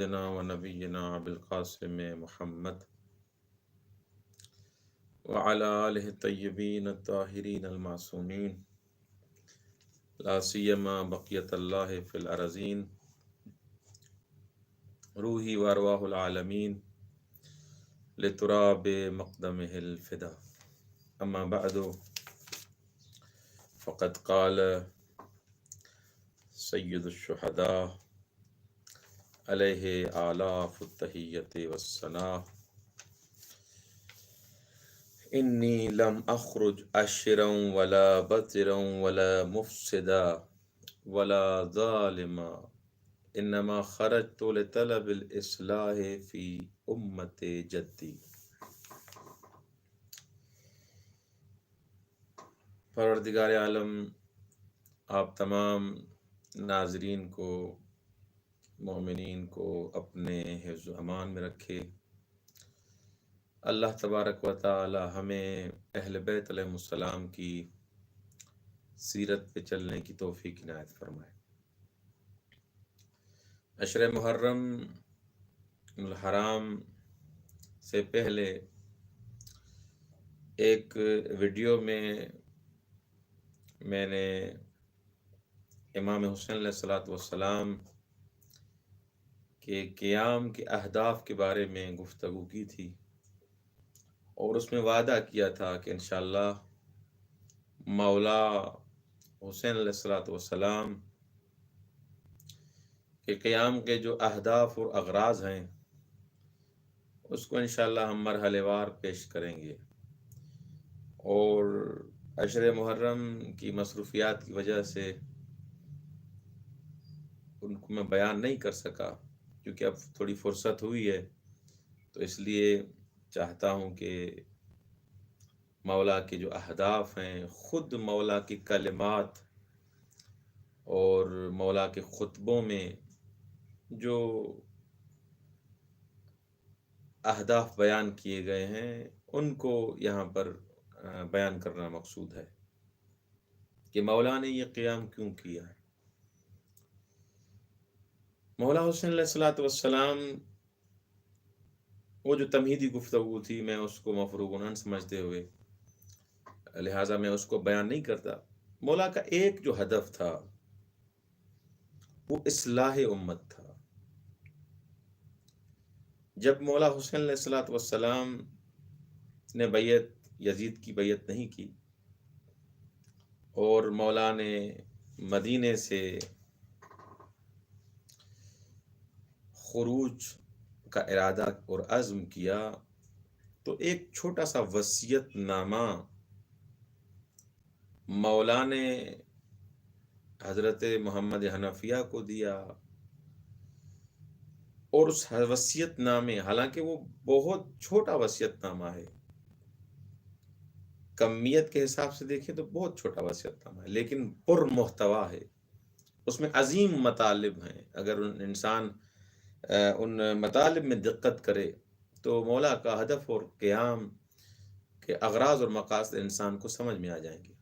سيدنا ونبينا أبي القاسم محمد وعلى آله الطيبين الطاهرين المعصومين لا سيما بقية الله في الأرضين روحي وأرواح العالمين لتراب مقدمه الفدا. أما بعد فقد قال سيد الشهداء عليه آلاف التحية والثناء: إني لم أخرج أشرا ولا بطرا ولا مفسدا ولا ظالما إنما خرجت لطلب الإصلاح في أمة جدي. پروردگار عالم آپ تمام ناظرین کو، مومنین کو اپنے حفظ و امان میں رکھے۔ اللہ تبارک و تعالی ہمیں اہل بیت علیہ السلام کی سیرت پہ چلنے کی توفیق عنایت فرمائے۔ عشر محرم الحرام سے پہلے ایک ویڈیو میں نے امام حسین علیہ السلام کے قیام کے اہداف کے بارے میں گفتگو کی تھی، اور اس میں وعدہ کیا تھا کہ انشاءاللہ مولا حسین علیہ السلام کے قیام کے جو اہداف اور اغراض ہیں اس کو انشاءاللہ ہم مرحلے وار پیش کریں گے، اور عشر محرم کی مصروفیات کی وجہ سے ان کو میں بیان نہیں کر سکا، کیونکہ اب تھوڑی فرصت ہوئی ہے، تو اس لیے چاہتا ہوں کہ مولا کے جو اہداف ہیں، خود مولا کی کلمات اور مولا کے خطبوں میں جو اہداف بیان کیے گئے ہیں ان کو یہاں پر بیان کرنا مقصود ہے کہ مولا نے یہ قیام کیوں کیا ہے۔ مولا حسین علیہ السلام، وہ جو تمہیدی گفتگو تھی میں اس کو مفروغ عنہن سمجھتے ہوئے لہٰذا میں اس کو بیان نہیں کرتا۔ مولا کا ایک جو ہدف تھا وہ اصلاح امت تھا۔ جب مولا حسین علیہ السلام نے بیعت یزید کی بیعت نہیں کی اور مولا نے مدینے سے خروج کا ارادہ اور عزم کیا، تو ایک چھوٹا سا وصیت نامہ مولا نے حضرت محمد حنفیہ کو دیا، اور اس وصیت نامے، حالانکہ وہ بہت چھوٹا وصیت نامہ ہے، کمیت کے حساب سے دیکھیں تو بہت چھوٹا وصیت نامہ ہے، لیکن پر محتوا ہے، اس میں عظیم مطالب ہیں۔ اگر انسان ان مطالب میں دقت کرے تو مولا کا ہدف اور قیام کے اغراض اور مقاصد انسان کو سمجھ میں آ جائیں گے۔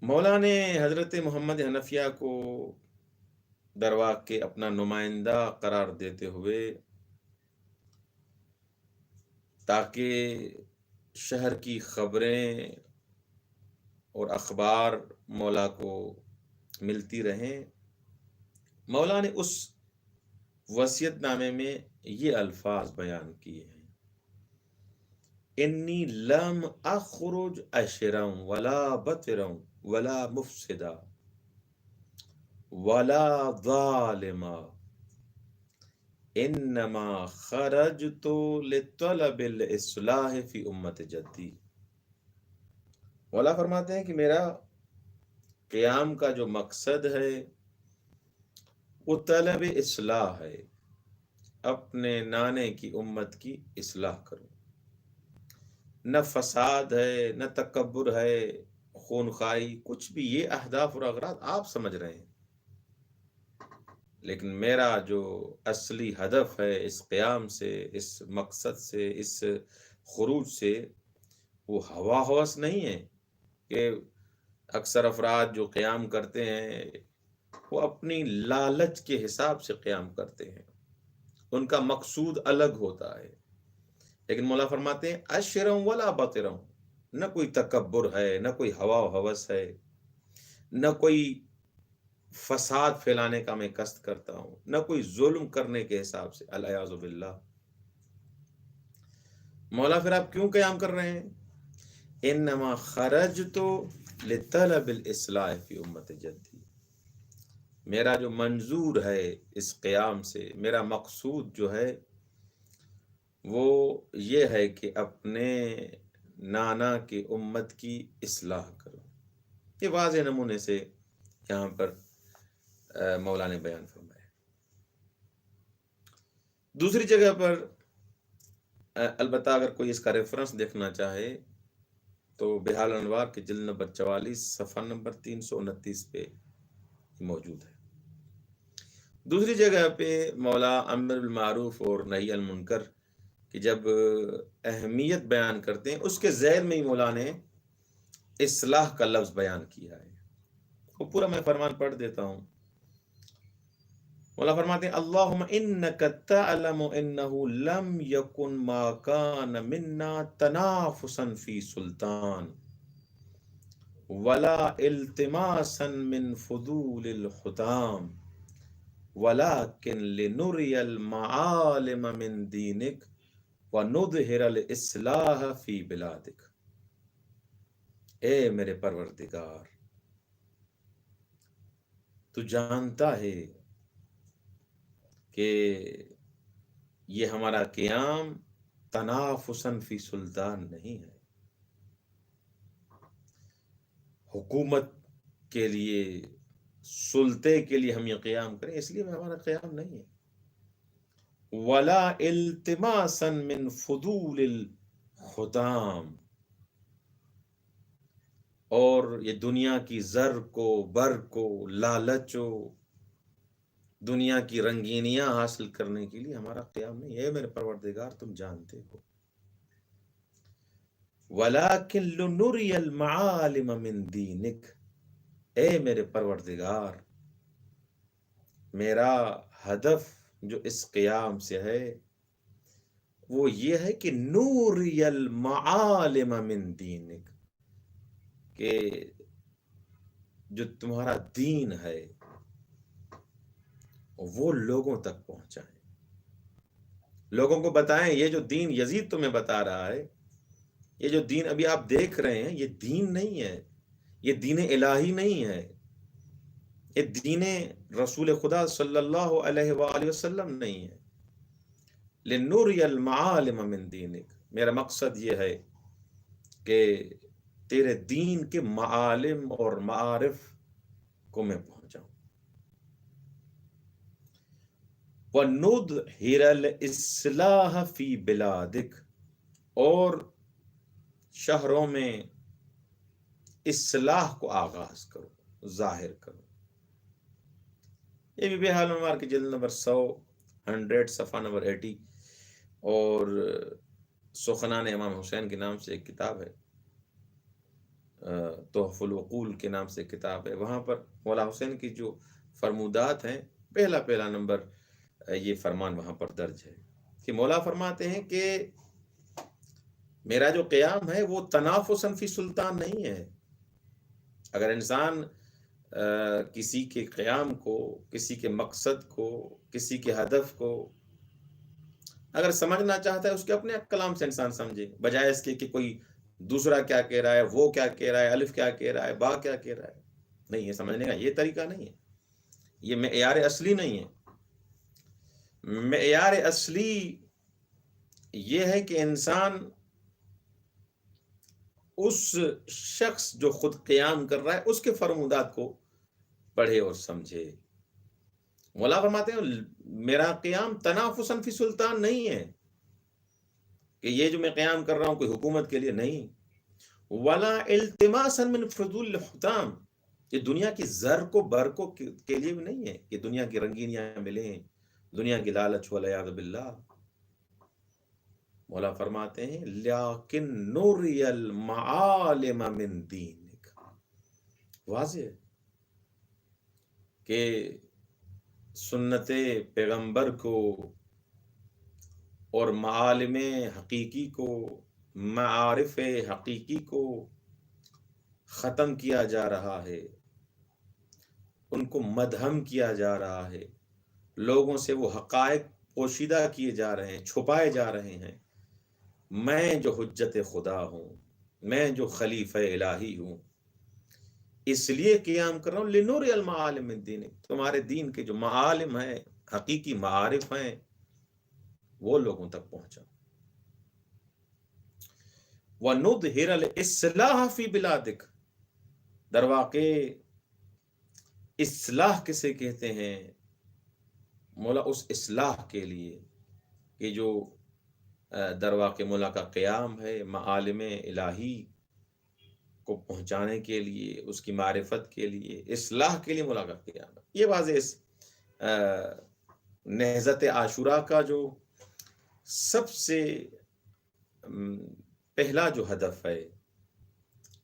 مولا نے حضرت محمد حنفیہ کو درواقع اپنا نمائندہ قرار دیتے ہوئے، تاکہ شہر کی خبریں اور اخبار مولا کو ملتی رہیں، مولا نے اس وصیت نامے میں یہ الفاظ بیان کیے ہیں: انی لم اخرج اشرا ولا بطرا ولا مفسدا ولا ظالما انما خرجت لطلب الاصلاح فی امت جدی۔ مولا فرماتے ہیں کہ میرا قیام کا جو مقصد ہے وہ طلب اصلاح ہے، اپنے نانے کی امت کی اصلاح کروں۔ نہ فساد ہے، نہ تکبر ہے، خونخوائی، کچھ بھی، یہ اہداف اور اغراض آپ سمجھ رہے ہیں، لیکن میرا جو اصلی ہدف ہے اس قیام سے، اس مقصد سے، اس خروج سے، وہ ہوا ہوس نہیں ہے کہ اکثر افراد جو قیام کرتے ہیں وہ اپنی لالچ کے حساب سے قیام کرتے ہیں، ان کا مقصود الگ ہوتا ہے. لیکن مولا فرماتے ہیں اشرم ولا بطرم، نہ کوئی تکبر ہے، نہ کوئی ہوا و ہوس ہے، نہ کوئی فساد پھیلانے کا میں قصد کرتا ہوں، نہ کوئی ظلم کرنے کے حساب سے. الیاذ باللہ. مولا پھر آپ کیوں قیام کر رہے ہیں؟ انما خرجت لطلب الاصلاح فی امت جدی، میرا جو منظور ہے اس قیام سے، میرا مقصود جو ہے وہ یہ ہے کہ اپنے نانا کی امت کی اصلاح کروں. یہ واضح نمونے سے یہاں پر مولا نے بیان فرمایا. دوسری جگہ پر البتہ اگر کوئی اس کا ریفرنس دیکھنا چاہے تو بحال انوار کے جلد نمبر 44 صفحہ نمبر 329 پہ موجود ہے. دوسری جگہ پہ مولا امر بالمعروف اور نہی عن المنکر کہ جب اہمیت بیان کرتے ہیں اس کے ذیل میں ہی مولا نے اصلاح کا لفظ بیان کیا ہے. وہ پورا میں فرمان پڑھ دیتا ہوں. مولا فرماتے ہیں اللہم انک تعلم انہ لم یکن ما کان منا تنافسا فی سلطان ولا التماسا من فضول الختام ولكن لنری المعالم من دینک وَنُظْهِرَ الْإِصْلَاحَ فِي بِلَادِكَ. اے میرے پروردگار، تو جانتا ہے کہ یہ ہمارا قیام تنافساً فی سلطان نہیں ہے، حکومت کے لیے، سلطے کے لیے ہم یہ قیام کریں، اس لیے ہمارا قیام نہیں ہے. وَلَا الْتِمَاسًا مِّن فُضُولِ الْخُتَام، اور یہ دنیا کی زر کو، بر کو، لالچ و دنیا کی رنگینیاں حاصل کرنے کے لیے ہمارا قیام نہیں ہے. میرے پروردگار تم جانتے ہو. وَلَكِنْ لِنُرِيَ الْمَعَالِمَ مِنْ دِينِكَ، اے میرے پروردگار، میرا ہدف جو اس قیام سے ہے وہ یہ ہے کہ نوری المعالم من دینک، کہ جو تمہارا دین ہے وہ لوگوں تک پہنچائیں، لوگوں کو بتائیں یہ جو دین یزید تمہیں بتا رہا ہے، یہ جو دین ابھی آپ دیکھ رہے ہیں، یہ دین نہیں ہے، یہ دین الہی نہیں ہے، یہ دین رسول خدا صلی اللہ علیہ وآلہ وسلم نہیں ہے. لِنُرِيَ الْمَعَالِمَ مِن دِينِكَ، میرا مقصد یہ ہے کہ تیرے دین کے معالم اور معارف کو میں پہنچاؤں. وَنُظْهِرَ الْإِصْلَاحَ فِي بِلَادِكَ، اور شہروں میں اصلاح کو آغاز کرو، ظاہر کرو. یہ بھی بحال انوار کی جلد نمبر 100 صفحہ نمبر 80 اور سخنان امام حسین کے نام سے ایک کتاب ہے، تحف العقول کے نام سے کتاب ہے. وہاں پر مولا حسین کی جو فرمودات ہیں، پہلا نمبر یہ فرمان وہاں پر درج ہے کہ مولا فرماتے ہیں کہ میرا جو قیام ہے وہ تنافساً فی سلطان نہیں ہے. اگر انسان کسی کے قیام کو، کسی کے مقصد کو، کسی کے ہدف کو اگر سمجھنا چاہتا ہے، اس کے اپنے کلام سے انسان سمجھے، بجائے اس کے کہ کوئی دوسرا کیا کہہ رہا ہے، وہ کیا کہہ رہا ہے، الف کیا کہہ رہا ہے، با کیا کہہ رہا ہے. نہیں، یہ سمجھنے کا یہ طریقہ نہیں ہے، یہ معیار اصلی نہیں ہے. معیار اصلی یہ ہے کہ انسان اس شخص جو خود قیام کر رہا ہے اس کے فرمودات کو پڑھے اور سمجھے. مولا فرماتے ہیں میرا قیام تنافساً فی سلطان نہیں ہے، کہ یہ جو میں قیام کر رہا ہوں کوئی حکومت کے لیے نہیں. ولا التماسا من فضول الحتام، یہ دنیا کی زر کو بر کو کے لیے بھی نہیں ہے کہ دنیا کی رنگینیاں ملیں، دنیا کی لالچ والعیاذ باللہ. مولا فرماتے ہیں لیکن نوری المعالم من دینک، واضح ہے کہ سنت پیغمبر کو اور معالم حقیقی کو، معارف حقیقی کو ختم کیا جا رہا ہے، ان کو مدھم کیا جا رہا ہے، لوگوں سے وہ حقائق پوشیدہ کیے جا رہے ہیں، چھپائے جا رہے ہیں۔ میں جو حجت خدا ہوں، میں جو خلیفہ الہی ہوں، اس لیے قیام کر رہا ہوں لنور المعالم من دین، تمہارے دین کے جو معالم ہیں، حقیقی معارف ہیں، وہ لوگوں تک پہنچا۔ وَنُظْهِرَ الْإِصْلَاحَ فِي بِلَادِكَ، در واقع اصلاح کسے کہتے ہیں؟ مولا اس اصلاح کے لیے کہ جو در واقع مولا کا قیام ہے، معالم الہی کو پہنچانے کے لیے، اس کی معرفت کے لیے، اصلاح کے لیے مولا کا قیام ہے۔ یہ واضح اس نہضت عاشورہ کا جو سب سے پہلا جو ہدف ہے،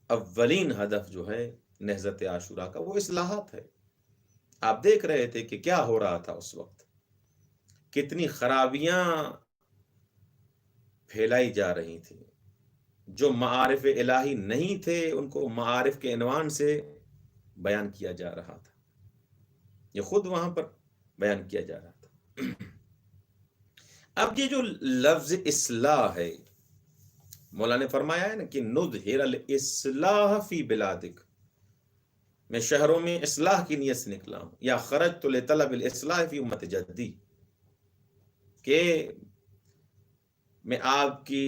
اولین ہدف جو ہے نہضت عاشورہ کا، وہ اصلاحات ہے۔ آپ دیکھ رہے تھے کہ کیا ہو رہا تھا اس وقت، کتنی خرابیاں پھیلائی جا رہی تھیں۔ جو معارف الہی نہیں تھے ان کو معارف کے عنوان سے بیان کیا جا رہا تھا، یہ خود وہاں پر بیان کیا جا رہا تھا۔ اب یہ جو لفظ اصلاح ہے، مولا نے فرمایا ہے نا کہ نظہر الاصلاح فی بلادک، میں شہروں میں اصلاح کی نیت سے نکلا ہوں، یا خرجت لطلب الاصلاح فی امت جدی، کہ میں آپ کی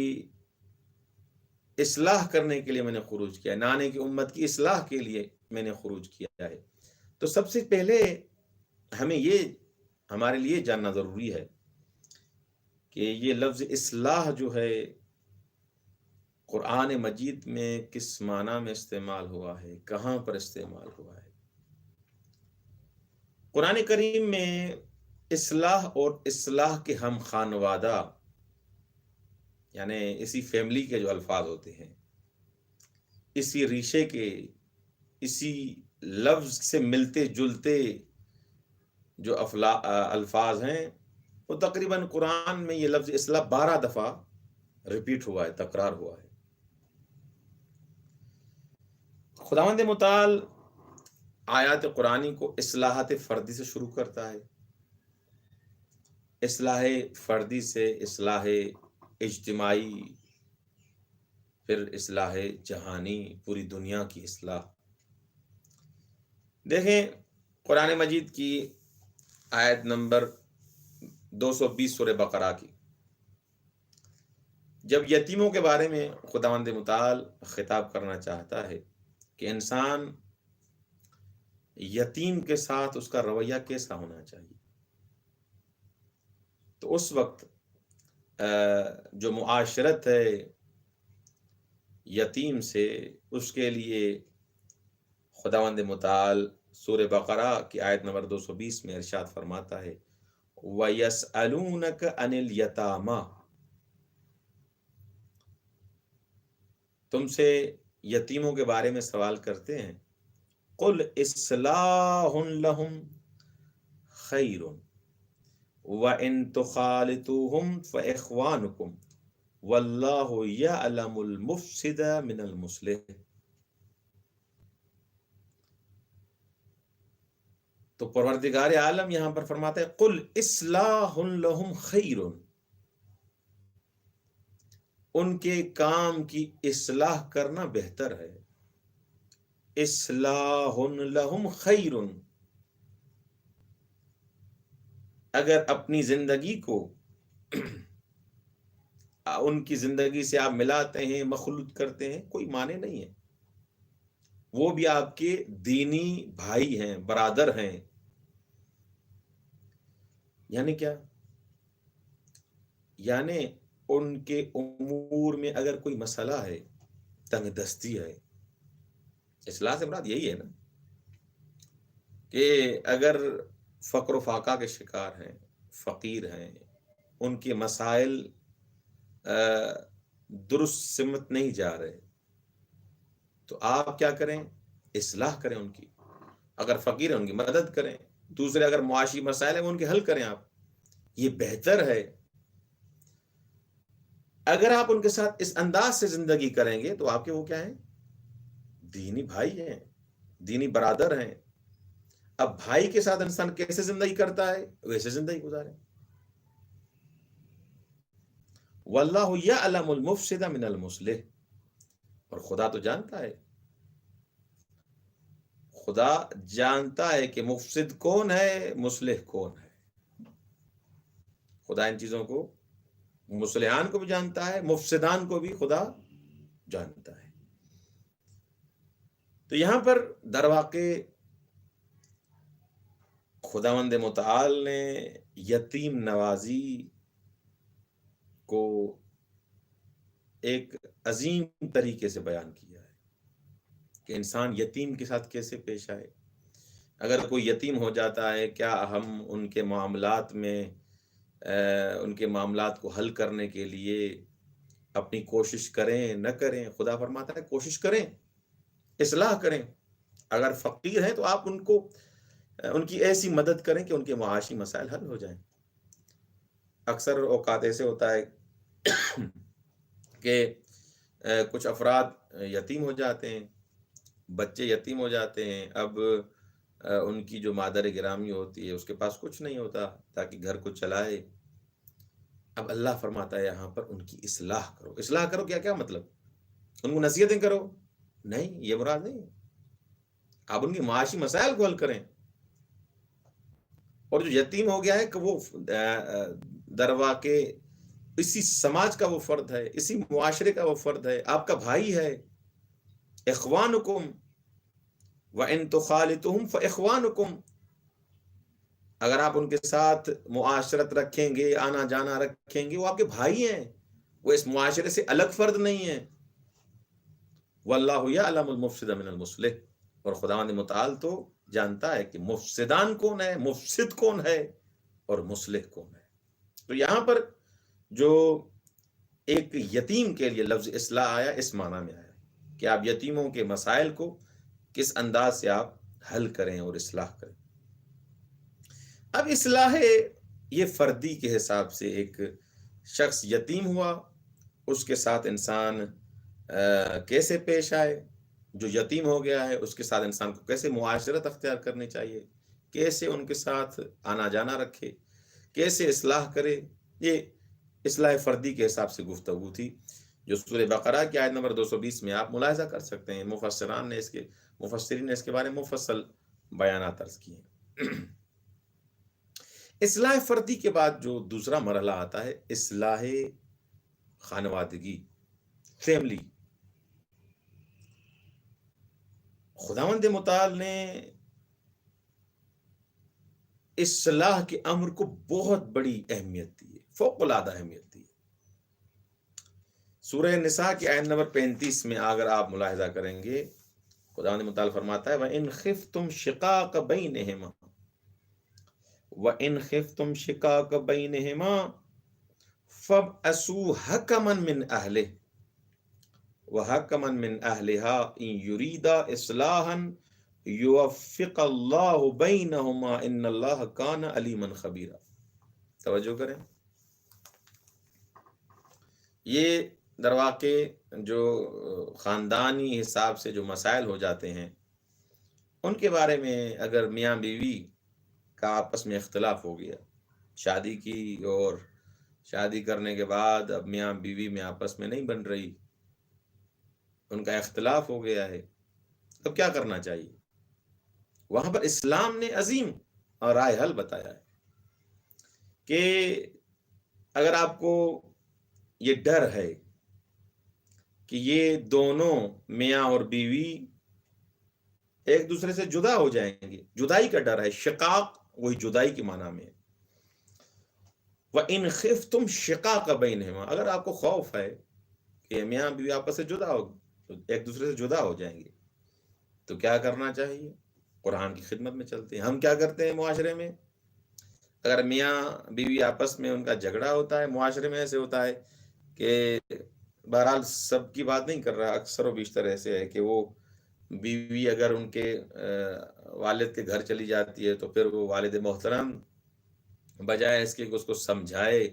اصلاح کرنے کے لیے میں نے خروج کیا ہے، نانے کی امت کی اصلاح کے لیے میں نے خروج کیا ہے۔ تو سب سے پہلے ہمیں یہ ہمارے لیے جاننا ضروری ہے کہ یہ لفظ اصلاح جو ہے قرآن مجید میں کس معنی میں استعمال ہوا ہے، کہاں پر استعمال ہوا ہے۔ قرآن کریم میں اصلاح اور اصلاح کے ہم خانوادہ، یعنی اسی فیملی کے جو الفاظ ہوتے ہیں، اسی ریشے کے، اسی لفظ سے ملتے جلتے جو الفاظ ہیں، وہ تقریباً قرآن میں یہ لفظ اصلاح 12 دفعہ ریپیٹ ہوا ہے، تکرار ہوا ہے۔ خداوند متعال آیات قرآنی کو اصلاحات فردی سے شروع کرتا ہے، اصلاح فردی سے اصلاح اجتماعی، پھر اصلاح جہانی، پوری دنیا کی اصلاح۔ دیکھیں قرآن مجید کی آیت نمبر 220 سورہ بقرہ کی، جب یتیموں کے بارے میں خداوند متعال خطاب کرنا چاہتا ہے کہ انسان یتیم کے ساتھ اس کا رویہ کیسا ہونا چاہیے، تو اس وقت جو معاشرت ہے یتیم سے، اس کے لیے خداوند متعال سورہ بقرہ کی آیت نمبر 220 میں ارشاد فرماتا ہے وَيَسْأَلُونَكَ عَنِ الْيَتَامَى، تم سے یتیموں کے بارے میں سوال کرتے ہیں، قُلْ إِصْلَاحٌ لَهُمْ خَيْرٌ وَإِن تُخَالِطُوهُمْ فَإِخْوَانُكُمْ وَاللَّهُ يَعْلَمُ الْمُفْسِدَ مِنَ الْمُصْلِحِ۔ تو پروردگار عالم یہاں پر فرماتا ہے قُلْ إِصْلَاحٌ لَهُمْ خَيْرٌ، ان کے کام کی اصلاح کرنا بہتر ہے۔ اصلاح لہم خیر، اگر اپنی زندگی کو ان کی زندگی سے آپ ملاتے ہیں، مخلوط کرتے ہیں، کوئی معنی نہیں ہے، وہ بھی آپ کے دینی بھائی ہیں، برادر ہیں۔ یعنی کیا؟ یعنی ان کے امور میں اگر کوئی مسئلہ ہے، تنگ دستی ہے، اصلاح سے مراد یہی ہے نا کہ اگر فقر و فاقہ کے شکار ہیں، فقیر ہیں، ان کے مسائل درست سمت نہیں جا رہے، تو آپ کیا کریں؟ اصلاح کریں ان کی۔ اگر فقیر ہیں ان کی مدد کریں، دوسرے اگر معاشی مسائل ہیں وہ ان کے حل کریں آپ، یہ بہتر ہے۔ اگر آپ ان کے ساتھ اس انداز سے زندگی کریں گے تو آپ کے وہ کیا ہیں؟ دینی بھائی ہیں، دینی برادر ہیں۔ اب بھائی کے ساتھ انسان کیسے زندگی کرتا ہے ویسے زندگی گزارے۔ واللہ یعلم المفسد من المصلح، اور خدا تو جانتا ہے، خدا جانتا ہے کہ مفسد کون ہے، مصلح کون ہے۔ خدا ان چیزوں کو، مصلحان کو بھی جانتا ہے، مفسدان کو بھی خدا جانتا ہے۔ تو یہاں پر در واقع خداوند متعال نے یتیم نوازی کو ایک عظیم طریقے سے بیان کیا ہے کہ انسان یتیم کے ساتھ کیسے پیش آئے۔ اگر کوئی یتیم ہو جاتا ہے، کیا ہم ان کے معاملات میں ان کے معاملات کو حل کرنے کے لیے اپنی کوشش کریں نہ کریں؟ خدا فرماتا ہے کوشش کریں، اصلاح کریں۔ اگر فقیر ہیں تو آپ ان کی ایسی مدد کریں کہ ان کے معاشی مسائل حل ہو جائیں۔ اکثر اوقات ایسے ہوتا ہے کہ کچھ افراد یتیم ہو جاتے ہیں، بچے یتیم ہو جاتے ہیں۔ اب ان کی جو مادر گرامی ہوتی ہے اس کے پاس کچھ نہیں ہوتا تاکہ گھر کو چلائے۔ اب اللہ فرماتا ہے یہاں پر ان کی اصلاح کرو۔ اصلاح کرو کیا مطلب؟ ان کو نصیحتیں کرو؟ نہیں، یہ مراد نہیں ہے۔ آپ ان کے معاشی مسائل کو حل کریں۔ اور جو یتیم ہو گیا ہے کہ وہ در واقع اسی سماج کا وہ فرد ہے، اسی معاشرے کا وہ فرد ہے، آپ کا بھائی ہے۔ اخوانکم وَإِن تُخَالِطُهُمْ فَإِخْوَانُكُمْ، اگر آپ ان کے ساتھ معاشرت رکھیں گے، آنا جانا رکھیں گے، وہ آپ کے بھائی ہیں، وہ اس معاشرے سے الگ فرد نہیں ہیں۔ وَاللَّهُ يَعْلَمُ الْمُفْسِدَ مِنَ الْمُصْلِحِ، اور خداوند متعال تو جانتا ہے کہ مفسدان کون ہے، مفسد کون ہے اور مصلح کون ہے۔ تو یہاں پر جو ایک یتیم کے لیے لفظ اصلاح آیا، اس معنی میں آیا کہ آپ یتیموں کے مسائل کو کس انداز سے آپ حل کریں اور اصلاح کریں۔ اب اصلاح یہ فردی کے حساب سے، ایک شخص یتیم ہوا، اس کے ساتھ انسان کیسے پیش آئے، جو یتیم ہو گیا ہے اس کے ساتھ انسان کو کیسے معاشرت اختیار کرنی چاہیے، کیسے ان کے ساتھ آنا جانا رکھے، کیسے اصلاح کرے، یہ اصلاح فردی کے حساب سے گفتگو تھی جو سورہ بقرہ کی آیت نمبر 220 میں آپ ملاحظہ کر سکتے ہیں۔ مفسرین نے اس کے بارے میں مفصل بیانات عرض کیے ہیں۔ اصلاح فردی کے بعد جو دوسرا مرحلہ آتا ہے، اصلاح خانوادگی، فیملی۔ خداوند متعال نے اصلاح کے امر کو بہت بڑی اہمیت دی ہے، فوق العادہ اہمیت دی ہے۔ سورہ نساء کی آیت نمبر 35 میں اگر آپ ملاحظہ کریں گے، خداوند متعال فرماتا ہے وَإِنْ خِفْتُمْ شِقَاقَ بَيْنِهِمَا وَإِنْ خِفْتُمْ شِقَاقَ بَيْنِهِمَا فَابْعَثُوا حَكَمًا مِّنْ أَهْلِهِ وَحَكَمًا مِّنْ أَهْلِهَا إِنْ يُرِيدَا إِصْلَاحًا يُوَفِّقَ اللَّهُ بَيْنَهُمَا إِنَّ اللَّهَ كَانَ عَلِيمًا خَبِيرًا۔ توجہ کریں، یہ در واقع جو خاندانی حساب سے جو مسائل ہو جاتے ہیں ان کے بارے میں، اگر میاں بیوی کا آپس میں اختلاف ہو گیا، شادی کی اور شادی کرنے کے بعد اب میاں بیوی میں آپس میں نہیں بن رہی، ان کا اختلاف ہو گیا ہے، اب کیا کرنا چاہیے؟ وہاں پر اسلام نے عظیم اور رائے حل بتایا ہے کہ اگر آپ کو یہ ڈر ہے کہ یہ دونوں میاں اور بیوی ایک دوسرے سے جدا ہو جائیں گے، جدائی کا ڈر ہے، شقاق وہی جدائی کے معنی میں ہے۔ وَإِنْ خِفْتُمْ شِقَاقَ بَيْنِهِمَا، اگر آپ کو خوف ہے کہ میاں بیوی آپس سے جدا ہو، ایک دوسرے سے جدا ہو جائیں گے، تو کیا کرنا چاہیے؟ قرآن کی خدمت میں چلتے ہیں۔ ہم کیا کرتے ہیں معاشرے میں؟ اگر میاں بیوی آپس میں ان کا جھگڑا ہوتا ہے، معاشرے میں ایسے ہوتا ہے کہ بہرحال سب کی بات نہیں کر رہا، اکثر و بیشتر ایسے ہے کہ وہ بیوی اگر ان کے والد کے گھر چلی جاتی ہے تو پھر وہ والد محترم بجائے اس کے کہ اس کو سمجھائے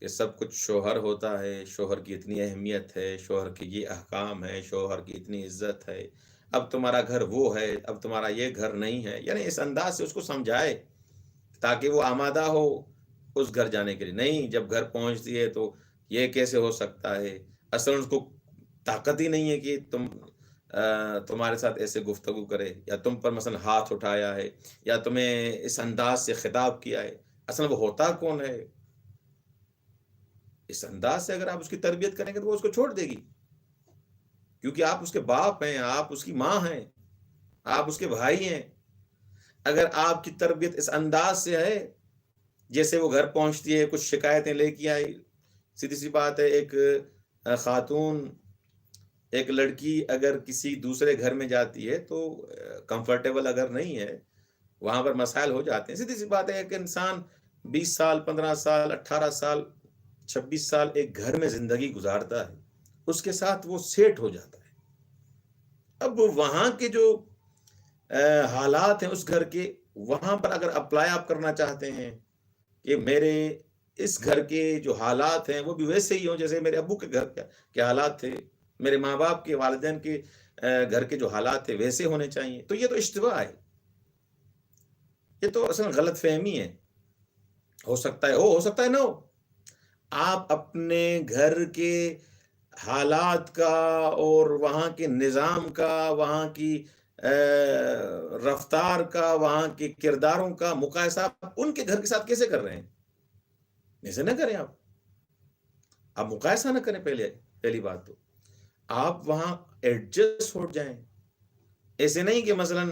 کہ سب کچھ شوہر ہوتا ہے، شوہر کی اتنی اہمیت ہے، شوہر کے یہ احکام ہے، شوہر کی اتنی عزت ہے، اب تمہارا گھر وہ ہے، اب تمہارا یہ گھر نہیں ہے، یعنی اس انداز سے اس کو سمجھائے تاکہ وہ آمادہ ہو اس گھر جانے کے لیے. نہیں، جب گھر پہنچتی ہے تو یہ کیسے ہو سکتا ہے، اصل اس کو طاقت ہی نہیں ہے کہ تمہارے ساتھ ایسے گفتگو کرے، یا تم پر مثلا ہاتھ اٹھایا ہے، یا تمہیں اس انداز سے خطاب کیا ہے. اصل وہ ہوتا کون ہے؟ اس انداز سے اگر آپ اس کی تربیت کریں گے تو وہ اس کو چھوڑ دے گی، کیونکہ آپ اس کے باپ ہیں، آپ اس کی ماں ہیں، آپ اس کے بھائی ہیں. اگر آپ کی تربیت اس انداز سے ہے جیسے وہ گھر پہنچتی ہے کچھ شکایتیں لے کے آئی، سیدھی سی بات ہے، ایک خاتون، ایک لڑکی اگر کسی دوسرے گھر میں جاتی ہے تو کمفرٹیبل اگر نہیں ہے، وہاں پر مسائل ہو جاتے ہیں. سیدھی سی بات ہے، ایک انسان 20 سال، 15 سال، 18 سال، 26 سال ایک گھر میں زندگی گزارتا ہے، اس کے ساتھ وہ سیٹ ہو جاتا ہے. اب وہاں کے جو حالات ہیں اس گھر کے، وہاں پر اگر اپلائی آپ کرنا چاہتے ہیں کہ میرے اس گھر کے جو حالات ہیں وہ بھی ویسے ہی ہوں جیسے میرے ابو کے گھر کے حالات تھے، میرے ماں باپ کے، والدین کے گھر کے جو حالات تھے ویسے ہونے چاہیے، تو یہ تو اشتباہ ہے، یہ تو اصل غلط فہمی ہے. ہو سکتا ہے ہو سکتا ہے نہ ہو. آپ اپنے گھر کے حالات کا اور وہاں کے نظام کا، وہاں کی رفتار کا، وہاں کے کرداروں کا مقایسہ آپ ان کے گھر کے ساتھ کیسے کر رہے ہیں؟ ایسے نہ کریں. آپ مقایسہ نہ کریں. پہلی بات تو آپ وہاں ایڈجسٹ ہو جائیں. ایسے نہیں کہ مثلا